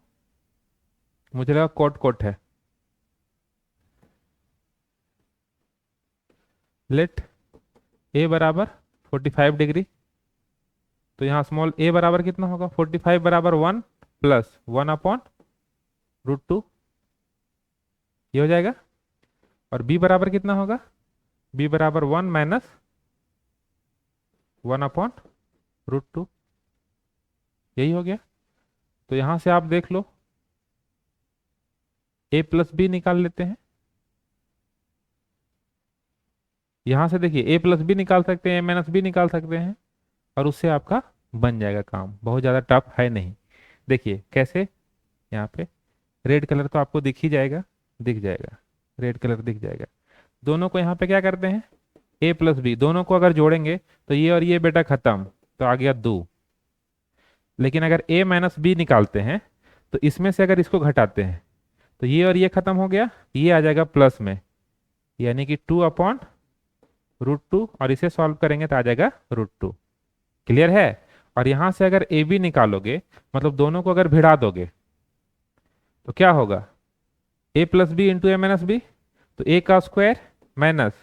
मुझे लगा कोट कोट है। लेट ए बराबर 45 डिग्री, तो यहाँ स्मॉल ए बराबर कितना होगा, 45 बराबर 1 + 1/√2, ये हो जाएगा। और बी बराबर कितना होगा, बी बराबर 1 - 1/√2, यही हो गया। तो यहां से आप देख लो, ए प्लस बी निकाल लेते हैं। यहां से देखिए ए प्लस बी निकाल सकते हैं, ए माइनस बी निकाल सकते हैं, और उससे आपका बन जाएगा काम, बहुत ज़्यादा टफ है नहीं। देखिए कैसे, यहाँ पे रेड कलर तो आपको दिख ही जाएगा, दिख जाएगा, रेड कलर दिख जाएगा। दोनों को यहाँ पे क्या करते हैं, ए प्लस बी दोनों को अगर जोड़ेंगे तो ये और ये बेटा खत्म, तो आ गया 2। लेकिन अगर ए माइनस बी निकालते हैं तो इसमें से अगर इसको घटाते हैं तो ये और ये खत्म हो गया, ये आ जाएगा प्लस में, यानी कि 2/√2, और इसे सॉल्व करेंगे तो आ जाएगा √2। क्लियर है? और यहां से अगर ए बी निकालोगे, मतलब दोनों को अगर भिड़ा दोगे, तो क्या होगा? a+b × a-b, तो a का स्क्वायर माइनस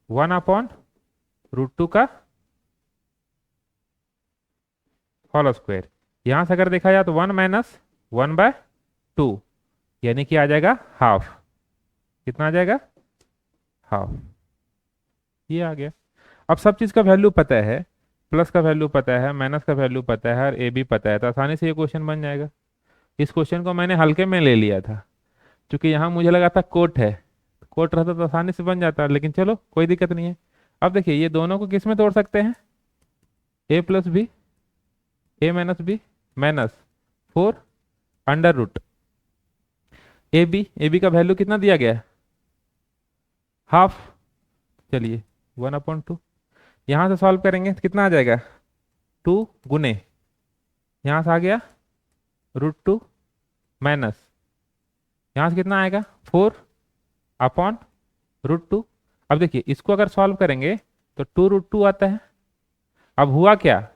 1/√2 का होल स्क्वायर। यहां से अगर देखा जाए तो 1 माइनस 1/2, यानी कि आ जाएगा हाफ। कितना आ जाएगा? हाफ। ये आ गया। अब सब चीज का वैल्यू पता है, प्लस का वैल्यू पता है, माइनस का वैल्यू पता है, और ए भी पता है, तो आसानी से ये क्वेश्चन बन जाएगा। इस क्वेश्चन को मैंने हल्के में ले लिया था, क्योंकि यहाँ मुझे लगा था कोट है, कोट रहता तो आसानी से बन जाता, लेकिन चलो कोई दिक्कत नहीं है। अब देखिए, ये दोनों को किस में तोड़ सकते हैं? a+b, a-b -4 √, ए बी का वैल्यू कितना दिया गया है? हाफ। चलिए 1/2, यहां से सॉल्व करेंगे तो कितना आ जाएगा? 2 गुने, यहां से आ गया √2 माइनस, यहां से कितना आएगा? 4/√2। अब देखिए, इसको अगर सॉल्व करेंगे तो 2√2 आता है। अब हुआ क्या?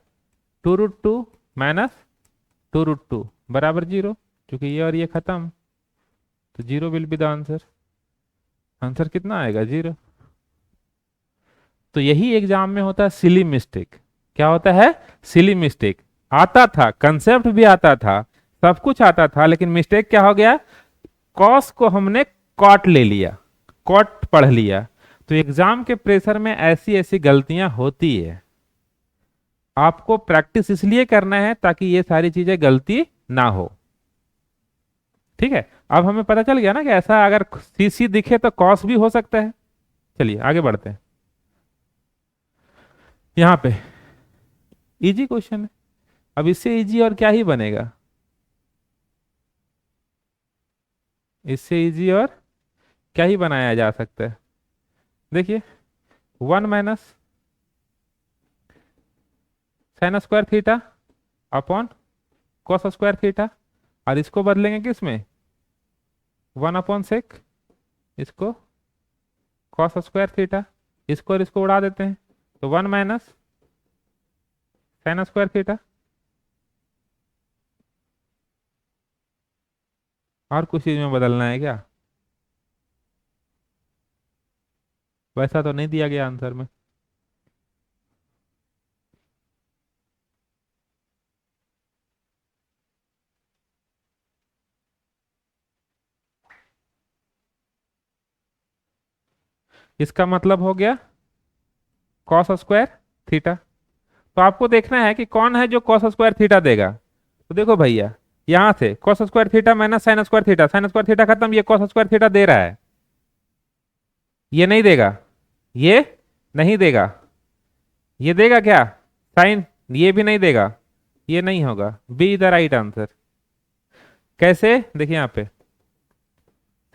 2√2 माइनस 2√2 बराबर 0, क्योंकि ये और ये खत्म, तो 0 will be the answer. Answer कितना आएगा? 0। तो यही एग्जाम में होता है सिली मिस्टेक। क्या होता है? Silly mistake. आता था, कंसेप्ट भी आता था, सब कुछ आता था, लेकिन मिस्टेक क्या हो गया? कॉस को हमने कॉट ले लिया, कॉट पढ़ लिया। तो एग्जाम के प्रेशर में ऐसी ऐसी गलतियां होती है। आपको प्रैक्टिस इसलिए करना है ताकि ये सारी चीजें गलती ना हो। ठीक है? अब हमें पता चल गया ना कि ऐसा अगर सी सी दिखे तो कॉस भी हो सकता है। चलिए आगे बढ़ते हैं। यहां पे इजी क्वेश्चन है। अब इससे इजी और क्या ही बनेगा? इससे इजी और क्या ही बनाया जा सकता है? देखिए, 1 minus sign square theta upon cos square theta, और इसको बदलेंगे किस में? 1/sec, इसको कॉस स्क्वायर थीटा, इसको और इसको उड़ा देते हैं, तो 1 माइनस साइन स्क्वायर थीटा। और कुछ चीज में बदलना है क्या? वैसा तो नहीं दिया गया आंसर में। इसका मतलब हो गया कॉस स्क्वायर थीटा। तो आपको देखना है कि कौन है जो कॉस स्क्वायर थीटा देगा। तो देखो भैया, यहां से cos square theta minus sign square theta, sine square theta खत्म, ये कॉस स्क्वायर थीटा दे रहा है। ये नहीं देगा, ये नहीं देगा, ये देगा क्या? साइन, ये भी नहीं देगा, ये नहीं होगा। B the right answer. कैसे? देखिए यहां पे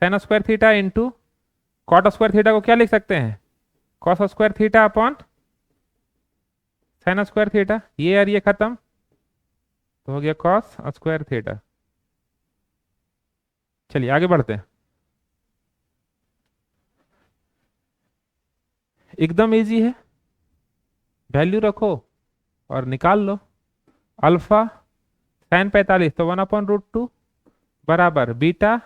sine square theta into cot square theta को क्या लिख सकते हैं? Cos square theta upon sine square theta, ये और ये खत्म, तो हो गया कॉस स्क्वायर थीटा। चलिए आगे बढ़ते हैं। एकदम इजी है, वैल्यू रखो और निकाल लो। अल्फा साइन 45, तो 1/√2 बराबर बीटा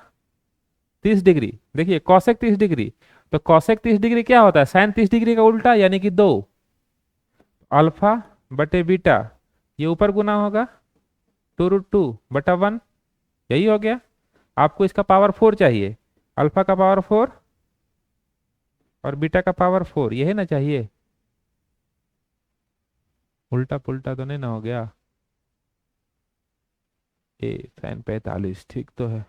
30 डिग्री। देखिए कॉसेक 30 डिग्री, तो कॉसेक 30 डिग्री क्या होता है? साइन 30 डिग्री का उल्टा, यानी कि 2। अल्फा बटे बीटा, ये ऊपर गुना होगा 2√2/1, यही हो गया। आपको इसका पावर 4 चाहिए, अल्फा का पावर 4 और बीटा का पावर 4, यही ना चाहिए। उल्टा पुल्टा तो नहीं ना हो गया? ए साइन 45 ठीक तो है,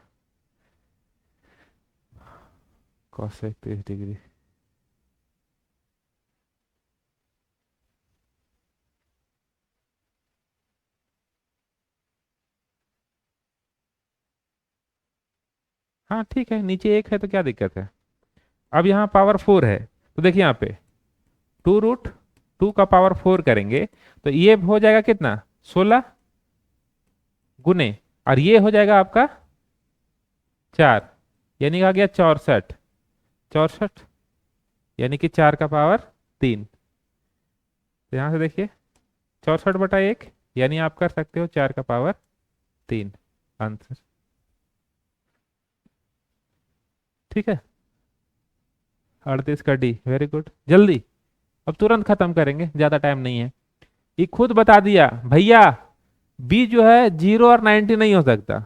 कॉसेक 30 डिग्री। हाँ ठीक है, नीचे एक है तो क्या दिक्कत है? अब यहाँ पावर 4 है, तो देखिए यहाँ पे 2√2 का पावर 4 करेंगे तो ये हो जाएगा कितना? 16 गुने, और ये हो जाएगा आपका 4, यानी आ गया 64। 64 यानी कि 4 का पावर 3। तो यहाँ से देखिए 64/1, यानी आप कर सकते हो 4 का पावर 3 आंसर। ठीक है, 38 का D, वेरी गुड। जल्दी, अब तुरंत खत्म करेंगे, ज्यादा टाइम नहीं है। ये खुद बता दिया भैया, बी जो है 0 और 90 नहीं हो सकता।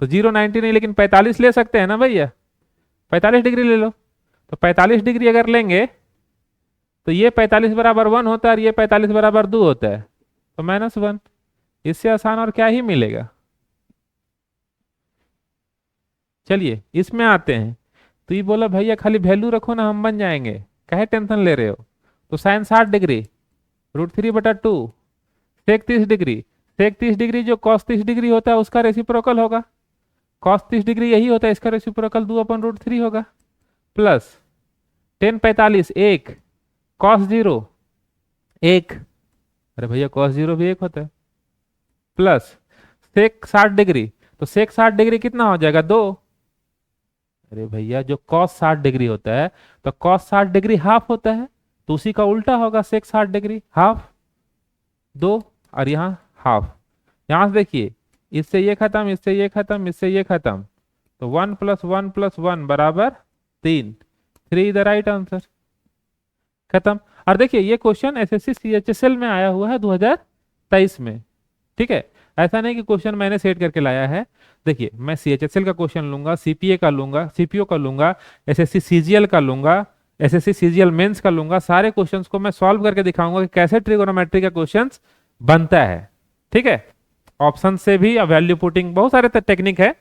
तो 0 90 नहीं, लेकिन 45 ले सकते हैं ना भैया, 45 डिग्री ले लो। तो 45 डिग्री अगर लेंगे तो ये 45 बराबर 1 होता है और ये 45 बराबर 2 होता है, तो -1। इससे आसान और क्या ही मिलेगा। चलिए इसमें आते हैं। तो ये बोला भैया खाली वैल्यू रखो ना, हम बन जाएंगे, काहे टेंशन ले रहे हो। तो साइन 60 डिग्री, √3/2, सेक 30 डिग्री। सेक 30 डिग्री जो कॉस 30 डिग्री होता है उसका रेसिप्रोकल होगा। कॉस 30 डिग्री यही होता है, इसका रेसिप्रोकल 2/√3 होगा। Plus ten 45 1, cos 0 1। अरे भैया cos 0 भी 1 होता है। प्लस सेक 60 डिग्री, तो सेक 60 डिग्री कितना हो जाएगा 2। अरे भैया जो cos 60 डिग्री होता है, तो cos 60 डिग्री हाफ होता है, तो उसी का उल्टा होगा सेक 60 डिग्री, हाफ 2, और यहाँ हाफ। यहाँ से देखिए, इससे ये खत्म, इससे ये खत्म, इससे ये खत्म, तो 1 + 1 + 1 = 3। 3 द राइट आंसर, खत्म। और देखिए ये क्वेश्चन एसएससी सीएचएसएल में आया हुआ है 2023 में। ठीक है, ऐसा नहीं कि क्वेश्चन मैंने सेट करके लाया है। देखिए मैं सीएचएसएल का क्वेश्चन लूंगा, सीपीए का लूंगा, सीपीओ का लूंगा, एसएससी सीजीएल का लूंगा, एसएससी सीजीएल मेंस का लूंगा। सारे क्वेश्चंस को मैं सॉल्व करके दिखाऊंगा कि कैसे ट्रिगोनोमेट्री का क्वेश्चंस बनता है। ठीक है, ऑप्शन से भी, वैल्यू पुटिंग, बहुत सारे टेक्निक है।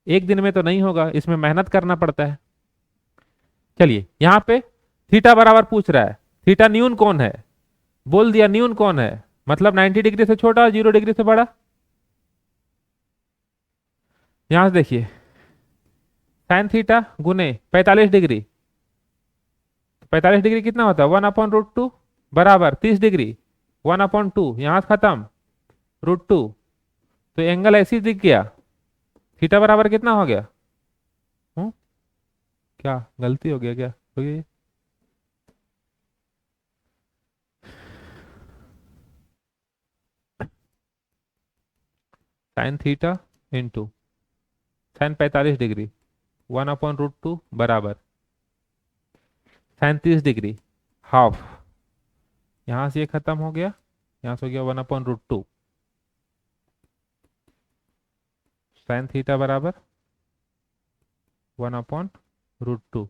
एक दिन में तो नहीं होगा, इसमें मेहनत करना पड़ता है। चलिए यहाँ पे थीटा बराबर पूछ रहा है, थीटा न्यून कौन है, बोल दिया न्यून कौन है, मतलब 90 डिग्री से छोटा, 0 डिग्री से बड़ा। यहां से देखिए साइन थीटा गुने 45 डिग्री, 45 डिग्री कितना होता है 1/√2 बराबर 30 डिग्री, 1/2, यहां से खत्म √2। तो एंगल ऐसी दिख गया, थीटा बराबर कितना हो गया। हूँ? क्या गलती हो गया, क्या हो गया sign theta into sine 45 degree 1/√2 बराबर साइन 30 डिग्री हाफ, यहां से ये खत्म हो गया, यहां से हो गया 1/√2। साइन थीटा बराबर 1/√2।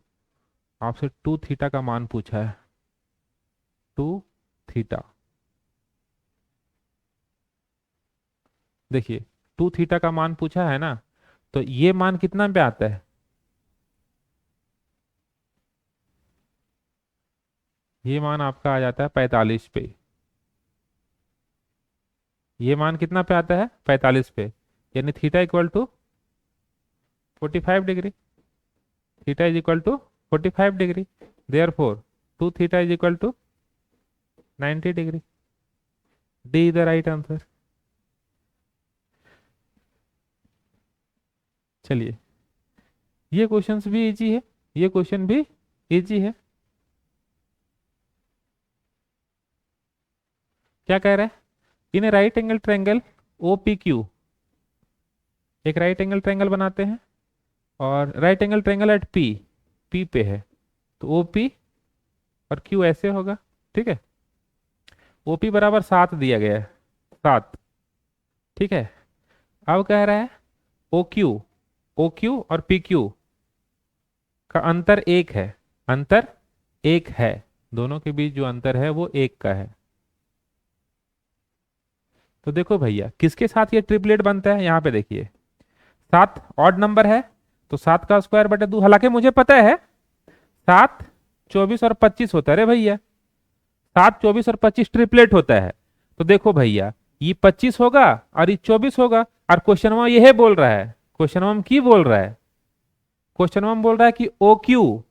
आपसे 2 थीटा का मान पूछा है, 2 थीटा। देखिए 2 थीटा का मान पूछा है ना, तो ये मान कितना पे आता है, ये मान आपका आ जाता है 45 पे। ये मान कितना पे आता है 45 पे, यानी theta equal to 45 degree. Theta is equal to 45 degree, therefore 2 theta is equal to 90 degree. D the right answer. चलिए ये क्वेश्चंस भी इजी है, ये क्वेश्चन भी इजी है। क्या कह रहा है, in right angle triangle O P Q, एक राइट एंगल ट्रायंगल बनाते हैं, और right angle triangle at P, P पे है, तो ओ पी और क्यू ऐसे होगा। ठीक है, ओपी बराबर 7 दिया गया है, 7। ठीक है, अब कह रहा है ओ क्यू, ओ क्यू और पी क्यू का अंतर 1 है, अंतर 1 है, दोनों के बीच जो अंतर है वो 1 का है। तो देखो भैया किसके साथ ये ट्रिपलेट बनता है, यहाँ पे देखिए 7 ऑड नंबर है, तो 7 का स्क्वायर बटे 2, हालांकि मुझे पता है 7 24 और 25 होता है रे भैया, 7 24 और 25 ट्रिपलेट होता है। तो देखो भैया ये 25 होगा और ये 24 होगा, और क्वेश्चन में यह बोल रहा है, क्वेश्चन में की बोल रहा है, क्वेश्चन में बोल रहा है कि ओ क्यू,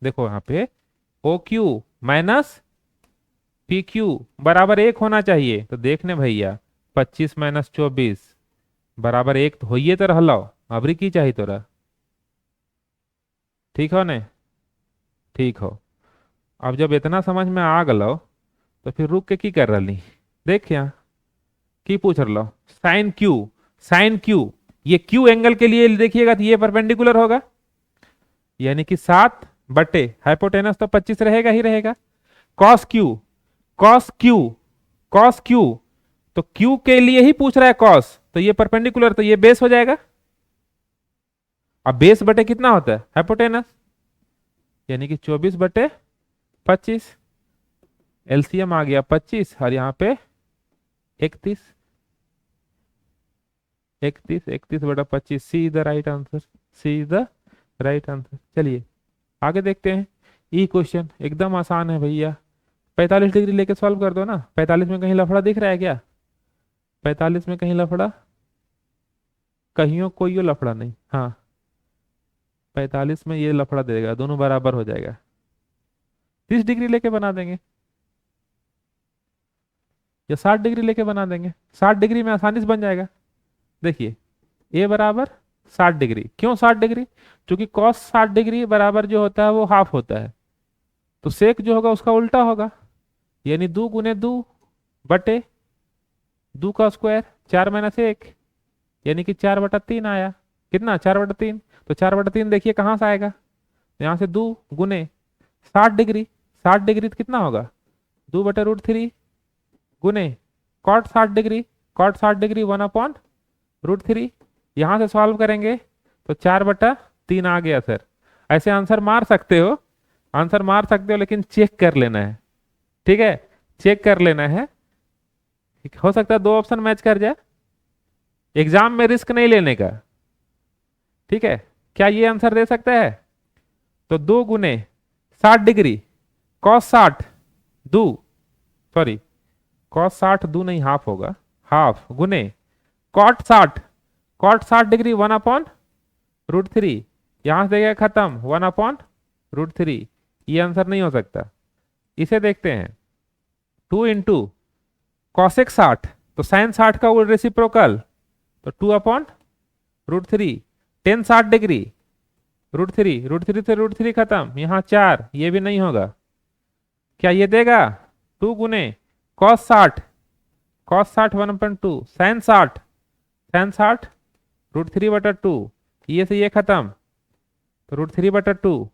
देखो यहाँ पे O Q minus P Q बराबर 1 होना चाहिए। तो देखने भैया 25 - 24 बराबर 1 तो होइए तो रहलो, अबरी की चाहिए तोरा, ठीक हो ने। ठीक हो। अब जब इतना समझ में आ गलो तो फिर रुक के की कर रही, देख यहाँ की पूछ रहा, साइन क्यू, साइन क्यू, ये क्यू एंगल के लिए देखिएगा तो ये परपेंडिकुलर होगा, यानी कि 7 बटे हाइपोटेनस तो 25 रहेगा ही रहेगा। Cos Q, cos Q, cos Q, तो क्यू के लिए ही पूछ रहा है कॉस, तो ये परपेंडिकुलर, तो ये बेस हो जाएगा। अब बेस बटे कितना होता है हाइपोटेनस, यानी कि 24 बटे 25, एलसीएम आ गया 25 और यहाँ पे 31, 31 बटा 25, C is the right answer, C is the right answer. चलिए आगे देखते हैं। ई क्वेश्चन एकदम आसान है भैया, 45 डिग्री लेके सॉल्व कर दो ना। 45 में कहीं लफड़ा दिख रहा है क्या? 45 में कहीं लफड़ा, कहीं कोई लफड़ा नहीं, हाँ 45 में ये लफड़ा देगा, दोनों बराबर हो जाएगा। 30 डिग्री लेके बना देंगे या 60 डिग्री लेके बना देंगे, 60 डिग्री में आसानी से बन जाएगा। देखिए ए बराबर 60 डिग्री, क्यों 60 डिग्री? क्योंकि कॉस 60 डिग्री बराबर जो होता है वो हाफ होता है, तो सेक जो होगा उसका उल्टा होगा, यानी 2 गुने 2 बटे 2 का स्क्वायर, 4 माइनस 1, यानी कि 4/3 आया। कितना? 4/3। तो 4/3 देखिए कहाँ से आएगा, तो यहाँ से 2 गुने 60 डिग्री, 60 डिग्री तो कितना होगा 2/√3 गुने कॉट 60 डिग्री, कॉट 60 डिग्री 1/√3। यहाँ से सॉल्व करेंगे तो 4/3 आ गया सर। ऐसे आंसर मार सकते हो, आंसर मार सकते हो, लेकिन चेक कर लेना है, ठीक है, चेक कर लेना है। हो सकता है 2 ऑप्शन मैच कर जाए, एग्जाम में रिस्क नहीं लेने का, ठीक है। क्या ये आंसर दे सकता है? तो 2 गुने 60 डिग्री कॉस 60 2, सॉरी कॉस 60 2 नहीं हाफ होगा, हाफ गुने कॉट 60, कॉट 60 डिग्री 1/√3, यहां से देगा खत्म 1/√3। ये आंसर नहीं हो सकता। इसे देखते हैं 2 इंटू कॉसेक 60, तो साइन 60 का रेसिप्रोकल, तो 2/√3, टेन 60 डिग्री √3, √3 से √3 खत्म, यहाँ 4, ये भी नहीं होगा। क्या ये देगा? 2 गुने कॉस 60, कॉस 60 1/2, साइन 60, साइन 60 √3/2, ये से ये खत्म, तो √3/2,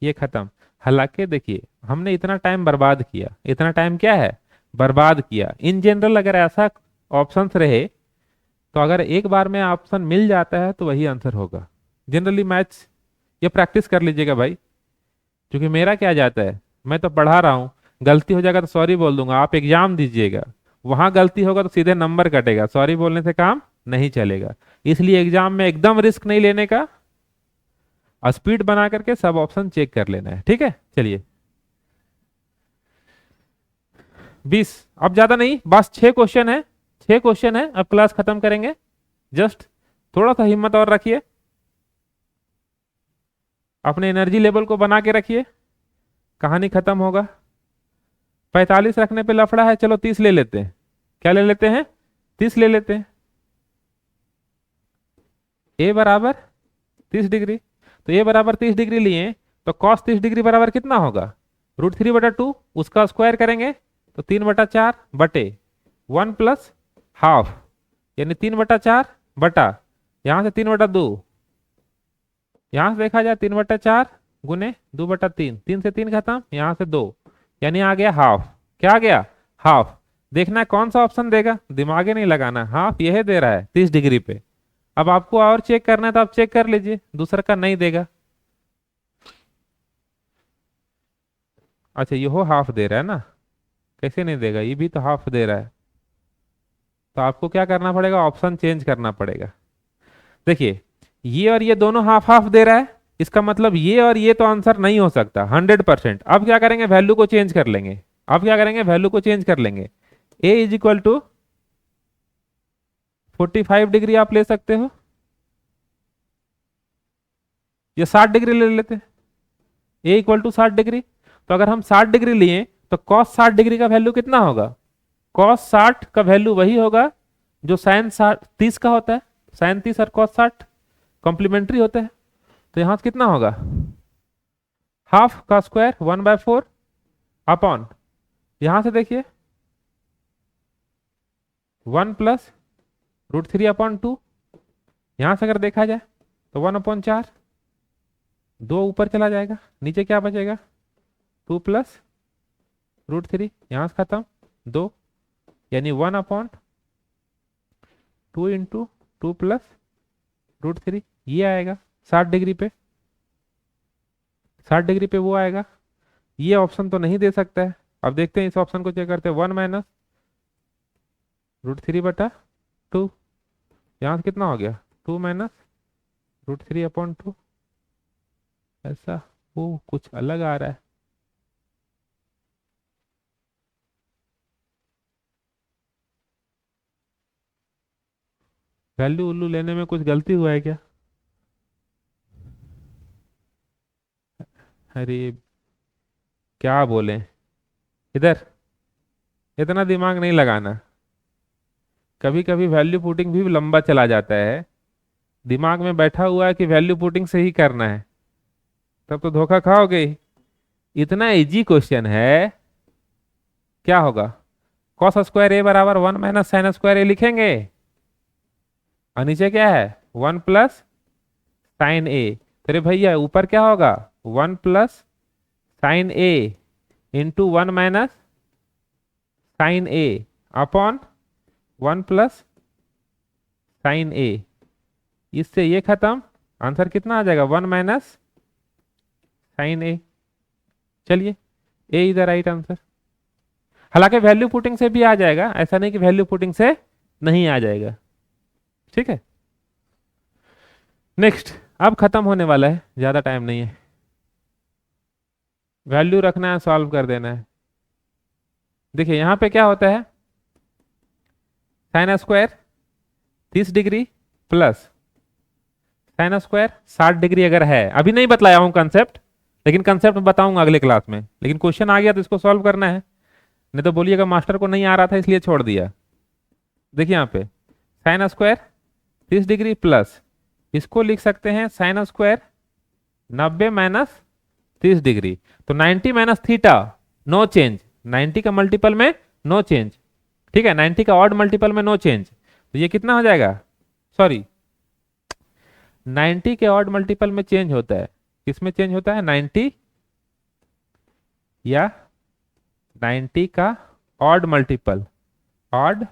ये खत्म। हालांकि देखिए हमने इतना टाइम बर्बाद किया, इतना टाइम क्या है बर्बाद किया। इन जनरल अगर ऐसा ऑप्शंस रहे तो अगर एक बार में ऑप्शन मिल जाता है तो वही आंसर होगा। जनरली मैथ्स ये प्रैक्टिस कर लीजिएगा भाई, क्योंकि मेरा क्या जाता है, मैं तो पढ़ा रहा हूँ, गलती हो जाएगा तो सॉरी बोल दूंगा, आप एग्जाम दीजिएगा, वहां गलती होगा तो सीधे नंबर कटेगा, सॉरी बोलने से काम नहीं चलेगा। इसलिए एग्जाम में एकदम रिस्क नहीं लेने का, स्पीड बना करके सब ऑप्शन चेक कर लेना है, ठीक है। चलिए 20, अब ज्यादा नहीं, बस 6 क्वेश्चन है, 6 क्वेश्चन है, अब क्लास खत्म करेंगे। जस्ट थोड़ा सा हिम्मत और रखिए, अपने एनर्जी लेवल को बना के रखिए, कहानी खत्म होगा। 45 रखने पे लफड़ा है, चलो 30 ले लेते हैं। क्या ले लेते हैं? 30 ले लेते हैं। ए बराबर 30 डिग्री, तो ए बराबर 30 डिग्री लिए तो कॉस 30 डिग्री बराबर कितना होगा √3/2, उसका स्क्वायर करेंगे तो 3/4 बटे 1 प्लस हाफ, यानी 3/4 बटा, यहां से 3/2, यहां से देखा जाए 3/4 गुने 2/3, 3 से 3 खत्म, यहां से 2, यानी आ गया हाफ। क्या आ गया? हाफ। देखना है कौन सा ऑप्शन देगा, दिमागे नहीं लगाना, हाफ यह दे रहा है 30 डिग्री पे। अब आपको और चेक करना है तो आप चेक कर लीजिए, दूसरा का नहीं देगा। अच्छा ये हो हाफ दे रहा है ना, कैसे नहीं देगा, ये भी तो हाफ दे रहा है, तो आपको क्या करना पड़ेगा, ऑप्शन चेंज करना पड़ेगा। देखिए ये और ये दोनों हाफ हाफ दे रहा है, इसका मतलब ये और ये तो आंसर नहीं हो सकता 100%। अब क्या करेंगे, वैल्यू को चेंज कर लेंगे। अब क्या करेंगे, वैल्यू को चेंज कर लेंगे। ए इज इक्वल टू 45 डिग्री आप ले सकते हो, या 60 डिग्री ले लेते हैं। ए इक्वल टू 60 डिग्री, तो अगर हम 60 डिग्री लिए तो कॉस 60 डिग्री का वैल्यू कितना होगा, कॉस 60 का वैल्यू वही होगा जो साइन 30 का होता है। साइन 30 और कॉस 60 कॉम्प्लीमेंट्री होते हैं, तो यहां से कितना होगा हाफ का स्क्वायर 1/4 अपॉन, यहां से देखिए 1 + √3/2, यहां से अगर देखा जाए तो 1/4, 2 ऊपर चला जाएगा, नीचे क्या बचेगा 2 + √3, यहां से खत्म 2, यानी 1/2 इंटू 2 + √3, ये आएगा 60 डिग्री पे, 60 डिग्री पे वो आएगा। ये ऑप्शन तो नहीं दे सकता है। अब देखते हैं इस ऑप्शन को चेक करते हैं, 1 - √3/2, यहाँ से कितना हो गया 2 - √3/2, ऐसा वो कुछ अलग आ रहा है। वैल्यू उल्लू लेने में कुछ गलती हुआ है क्या? अरे क्या बोले, इधर इतना दिमाग नहीं लगाना, कभी कभी वैल्यू पुटिंग भी लंबा चला जाता है, दिमाग में बैठा हुआ है कि वैल्यू पुटिंग से ही करना है, तब तो धोखा खाओगे ही। इतना इजी क्वेश्चन है, क्या होगा कॉस स्क्वायर ए बराबर 1 - sin² ए लिखेंगे, और नीचे क्या है 1 + sin A। तेरे भैया ऊपर क्या होगा 1 + sin A into 1 - sin A upon 1 + sin A, इससे ये खत्म, आंसर कितना आ जाएगा 1 - sin A। चलिए ए इज द राइट आंसर। हालांकि वैल्यू पुटिंग से भी आ जाएगा, ऐसा नहीं कि वैल्यू पुटिंग से नहीं आ जाएगा, ठीक है। नेक्स्ट, अब खत्म होने वाला है, ज्यादा टाइम नहीं है, वैल्यू रखना है, सॉल्व कर देना है। देखिए यहां पे क्या होता है, sin² 30 degree plus sin² 60 degree अगर है, अभी नहीं बतलाया हूं कंसेप्ट, लेकिन कंसेप्ट बताऊंगा अगले क्लास में, लेकिन क्वेश्चन आ गया तो इसको सॉल्व करना है, नहीं तो बोलिएगा मास्टर को नहीं आ रहा था इसलिए छोड़ दिया। देखिए यहाँ पे sin² 30 डिग्री प्लस, इसको लिख सकते हैं sin² 90 - 30 डिग्री, तो 90 - थीटा नो चेंज, 90 का मल्टीपल में नो चेंज, ठीक है, 90 का ऑड मल्टीपल में नो चेंज, तो ये कितना हो जाएगा, सॉरी 90 के ऑड मल्टीपल में चेंज होता है, किसमें चेंज होता है 90 या 90 का odd multiple, odd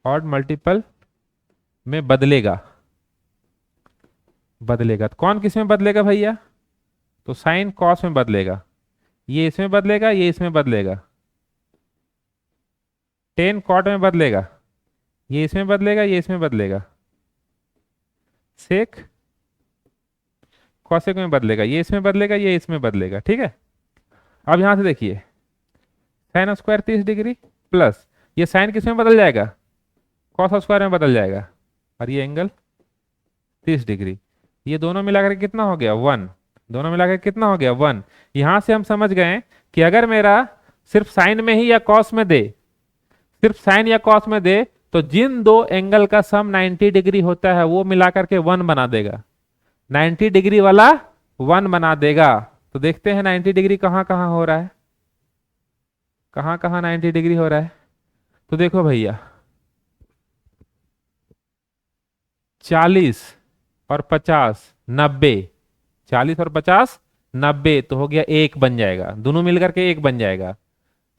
odd multiple में बदलेगा, बदलेगा तो कौन किस में बदलेगा भैया, तो साइन कॉस में बदलेगा, ये इसमें बदलेगा, ये इसमें बदलेगा, टेन कॉट में बदलेगा, ये इसमें बदलेगा, ये इसमें बदलेगा, सेक कॉसेक में बदलेगा, ये इसमें बदलेगा, ये इसमें बदलेगा, ठीक है। अब यहां से देखिए sin² 30 डिग्री प्लस, ये साइन किस में बदल जाएगा cos² में बदल जाएगा, और ये एंगल 30 डिग्री, ये दोनों मिलाकर कितना हो गया 1, दोनों मिलाकर कितना हो गया 1। यहां से हम समझ गए कि अगर मेरा सिर्फ साइन में ही या कॉस में दे, सिर्फ साइन या कॉस में दे, तो जिन दो एंगल का सम 90 डिग्री होता है वो मिलाकर के 1 बना देगा, 90 डिग्री वाला 1 बना देगा। तो देखते हैं 90 डिग्री कहां कहां हो रहा है, कहां कहां 90 डिग्री हो रहा है, तो देखो भैया 40 और 50 90, 40 और 50 90, तो हो गया एक बन जाएगा, दोनों मिलकर के एक बन जाएगा।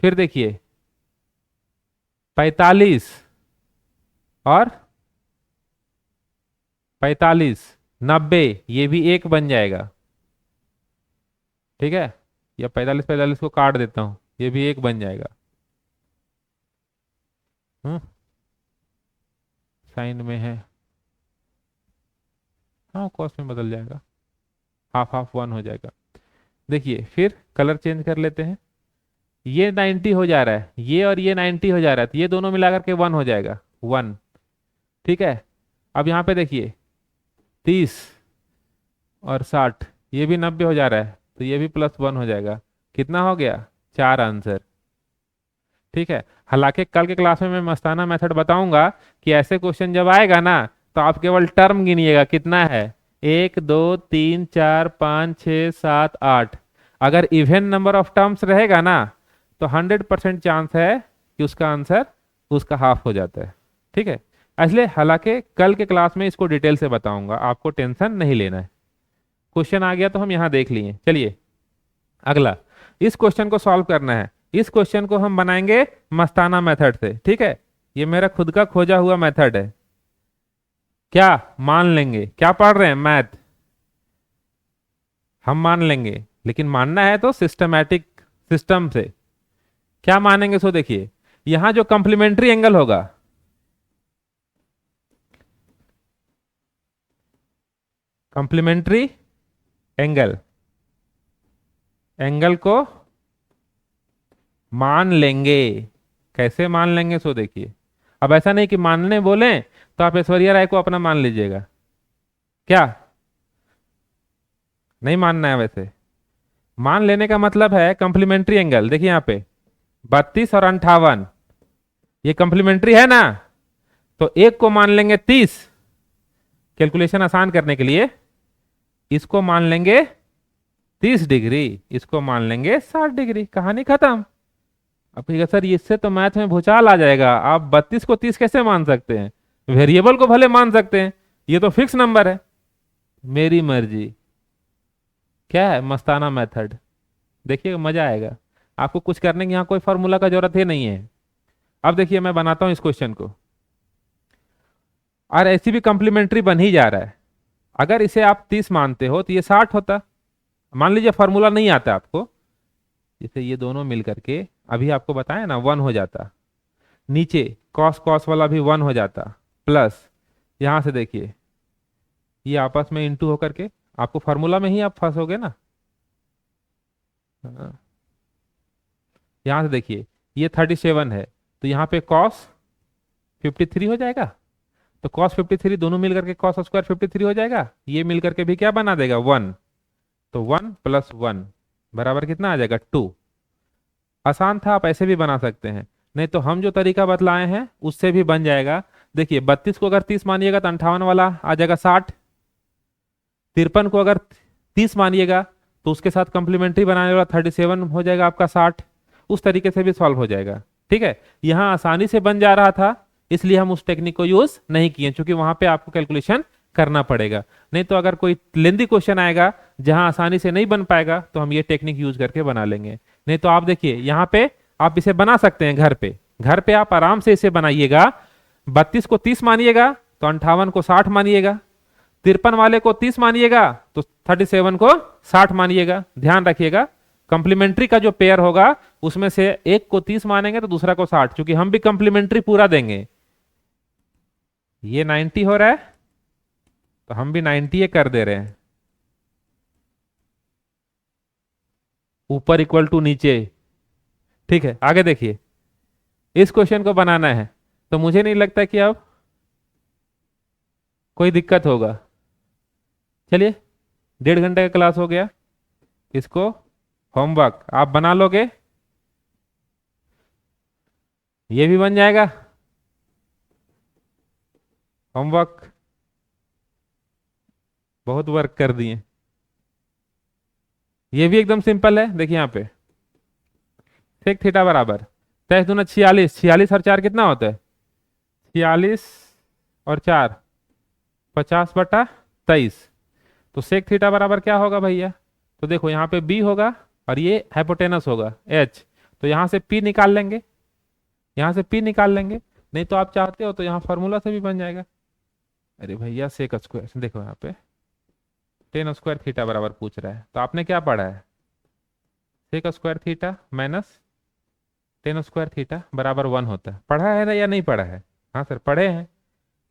फिर देखिए 45 और 45 90, ये भी एक बन जाएगा, ठीक है, या 45 45 को काट देता हूं, ये भी एक बन जाएगा, साइन में है, हाँ कॉस में बदल जाएगा, हाफ हाफ 1 हो जाएगा। देखिए फिर कलर चेंज कर लेते हैं, ये 90 हो जा रहा है, ये और ये 90 हो जा रहा है, तो ये दोनों मिलाकर के 1 हो जाएगा 1, ठीक है। अब यहाँ पे देखिए 30 और 60, ये भी 90 हो जा रहा है, तो ये भी +1 हो जाएगा, कितना हो गया 4 आंसर, ठीक है। हालांकि कल के क्लास में मैं मस्ताना मेथड बताऊंगा कि ऐसे क्वेश्चन जब आएगा ना, तो आप केवल टर्म गिनिएगा कितना है, एक दो तीन चार पाँच छ सात आठ। अगर इवन नंबर ऑफ टर्म्स रहेगा ना तो 100% चांस है कि उसका आंसर उसका हाफ हो जाता है। ठीक है, इसलिए हालांकि कल के क्लास में इसको डिटेल से बताऊंगा, आपको टेंशन नहीं लेना है। क्वेश्चन आ गया तो हम यहाँ देख लिए। चलिए अगला, इस क्वेश्चन को सॉल्व करना है। इस क्वेश्चन को हम बनाएंगे मस्ताना मेथड से। ठीक है, ये मेरा खुद का खोजा हुआ मेथड है। क्या मान लेंगे? क्या पढ़ रहे हैं? मैथ। हम मान लेंगे, लेकिन मानना है तो सिस्टमैटिक सिस्टम से। क्या मानेंगे? सो देखिए, यहां जो कंप्लीमेंट्री एंगल होगा, कंप्लीमेंट्री एंगल, एंगल को मान लेंगे। कैसे मान लेंगे? सो देखिए, अब ऐसा नहीं कि मानने बोले तो आप ऐश्वर्या राय को अपना मान लीजिएगा। क्या नहीं मानना है? वैसे मान लेने का मतलब है कंप्लीमेंट्री एंगल। देखिए यहाँ पे 32 और 58, ये कंप्लीमेंट्री है ना, तो एक को मान लेंगे 30, कैलकुलेशन आसान करने के लिए। इसको मान लेंगे 30 डिग्री, इसको मान लेंगे 60 डिग्री, कहानी खत्म। अब कहिएगा सर इससे तो मैथ में भूचाल आ जाएगा, आप 32 को 30 कैसे मान सकते हैं? वेरिएबल को भले मान सकते हैं, ये तो फिक्स नंबर है। मेरी मर्जी। क्या है? मस्ताना मेथड। देखिएगा मजा आएगा। आपको कुछ करने की यहाँ कोई फॉर्मूला का जरूरत ही नहीं है। अब देखिए मैं बनाता हूं इस क्वेश्चन को, और ऐसी भी कंप्लीमेंट्री बन ही जा रहा है। अगर इसे आप 30 मानते हो तो ये 60 होता। मान लीजिए फॉर्मूला नहीं आता आपको, जैसे ये दोनों मिल करके अभी आपको बताया ना 1 हो जाता, नीचे कॉस कॉस वाला भी 1 हो जाता, प्लस यहां से देखिए ये आपस में इंटू होकर के आपको फॉर्मूला में ही आप फंसोगे ना। हाँ, यहां से देखिए ये 37 है, तो यहाँ पे कॉस 53 हो जाएगा। तो कॉस 53 दोनों मिल करके कॉस स्क्वायर 53 हो जाएगा, ये मिल करके भी क्या बना देगा? 1। तो 1 + 1 बराबर कितना आ जाएगा? 2। आसान था, आप ऐसे भी बना सकते हैं, नहीं तो हम जो तरीका बतलाए हैं उससे भी बन जाएगा। देखिए 32 को अगर 30 मानिएगा तो 58 वाला आ जाएगा 60। 53 को अगर 30 मानिएगा तो उसके साथ कंप्लीमेंट्री बनाने वाला 37 हो जाएगा आपका 60। उस तरीके से भी सॉल्व हो जाएगा। ठीक है, यहां आसानी से बन जा रहा था, इसलिए हम उस टेक्निक को यूज नहीं किए, क्योंकि वहां पे आपको कैलकुलेशन करना पड़ेगा। नहीं तो अगर कोई लेंदी क्वेश्चन आएगा जहां आसानी से नहीं बन पाएगा तो हम ये टेक्निक यूज करके बना लेंगे। नहीं तो आप देखिए यहाँ पे आप इसे बना सकते हैं घर पे। घर पे आप आराम से इसे बनाइएगा। 32 को 30 मानिएगा तो 58 को 60 मानिएगा, 53 वाले को 30 मानिएगा तो 37 को 60 मानिएगा। ध्यान रखिएगा कंप्लीमेंट्री का जो पेयर होगा उसमें से एक को 30 मानेंगे तो दूसरा को 60, क्योंकि हम भी कंप्लीमेंट्री पूरा देंगे। ये 90 हो रहा है तो हम भी 90 ये कर दे रहे हैं, ऊपर इक्वल टू नीचे। ठीक है, आगे देखिए, इस क्वेश्चन को बनाना है तो मुझे नहीं लगता कि अब कोई दिक्कत होगा। चलिए 1.5 घंटे का क्लास हो गया, इसको होमवर्क आप बना लोगे, ये भी बन जाएगा होमवर्क। बहुत वर्क कर दिए। ये भी एकदम सिंपल है, देखिए यहाँ पे सेक थीटा बराबर 23 दूना 46, 46 और 4 कितना होता है? 46 और 4 50/23। तो सेक थीटा बराबर क्या होगा भैया? तो देखो यहाँ पे बी होगा और ये हाइपोटेनस होगा एच, तो यहाँ से पी निकाल लेंगे, यहाँ से पी निकाल लेंगे। नहीं तो आप चाहते हो तो यहाँ फॉर्मूला से भी बन जाएगा। अरे भैया सेक स्क्वायर देखो यहाँ पे 10 स्क्वायर थीटा बराबर पूछ रहा है, तो आपने क्या पढ़ा है? Sec square theta minus 10 square theta बराबर 1 होता है। पढ़ा है ना या नहीं पढ़ा है? हाँ सर पढ़े हैं,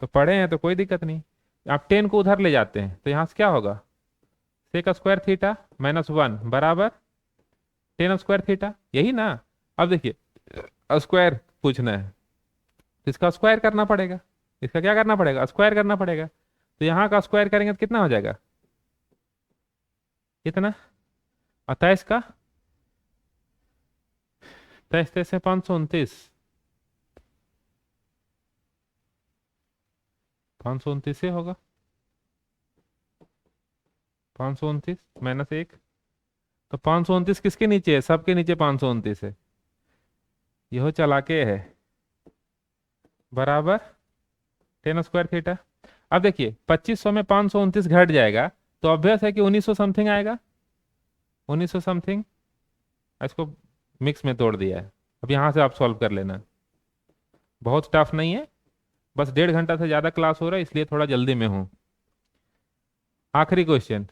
तो पढ़े हैं तो कोई दिक्कत नहीं। आप 10 को उधर ले जाते हैं तो यहाँ से क्या होगा? सेक स्क्वायर थीटा -1 बराबर 10 स्क्वायर थीटा, यही ना। अब देखिए स्क्वायर पूछना है तो इसका स्क्वायर करना पड़ेगा। इसका क्या करना पड़ेगा? स्क्वायर करना पड़ेगा। तो यहाँ का स्क्वायर करेंगे तो कितना हो जाएगा? कितना? और 23 का 23 से 529, 529 से होगा। 529 -1, तो 529 किसके नीचे है? सबके नीचे 529 है। यह चालाके है, बराबर टेन स्क्वायर थीटा। अब देखिए 2500 में 529 घट जाएगा, तो ऑब्वियस है कि 1900 समथिंग आएगा, 1900 समथिंग। इसको मिक्स में तोड़ दिया है। अब यहाँ से आप सॉल्व कर लेना, बहुत टफ नहीं है, बस 1.5 घंटा से ज़्यादा क्लास हो रहा है इसलिए थोड़ा जल्दी में हूँ। आखिरी क्वेश्चन,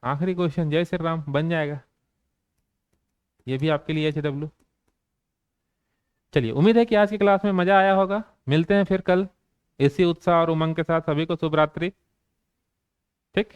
आखिरी क्वेश्चन, जय श्री राम, बन जाएगा ये भी आपके लिए HW। चलिए, उम्मीद है कि आज की क्लास में मजा आया होगा। मिलते हैं फिर कल इसी उत्साह और उमंग के साथ। सभी को शुभ रात्रि। ठीक।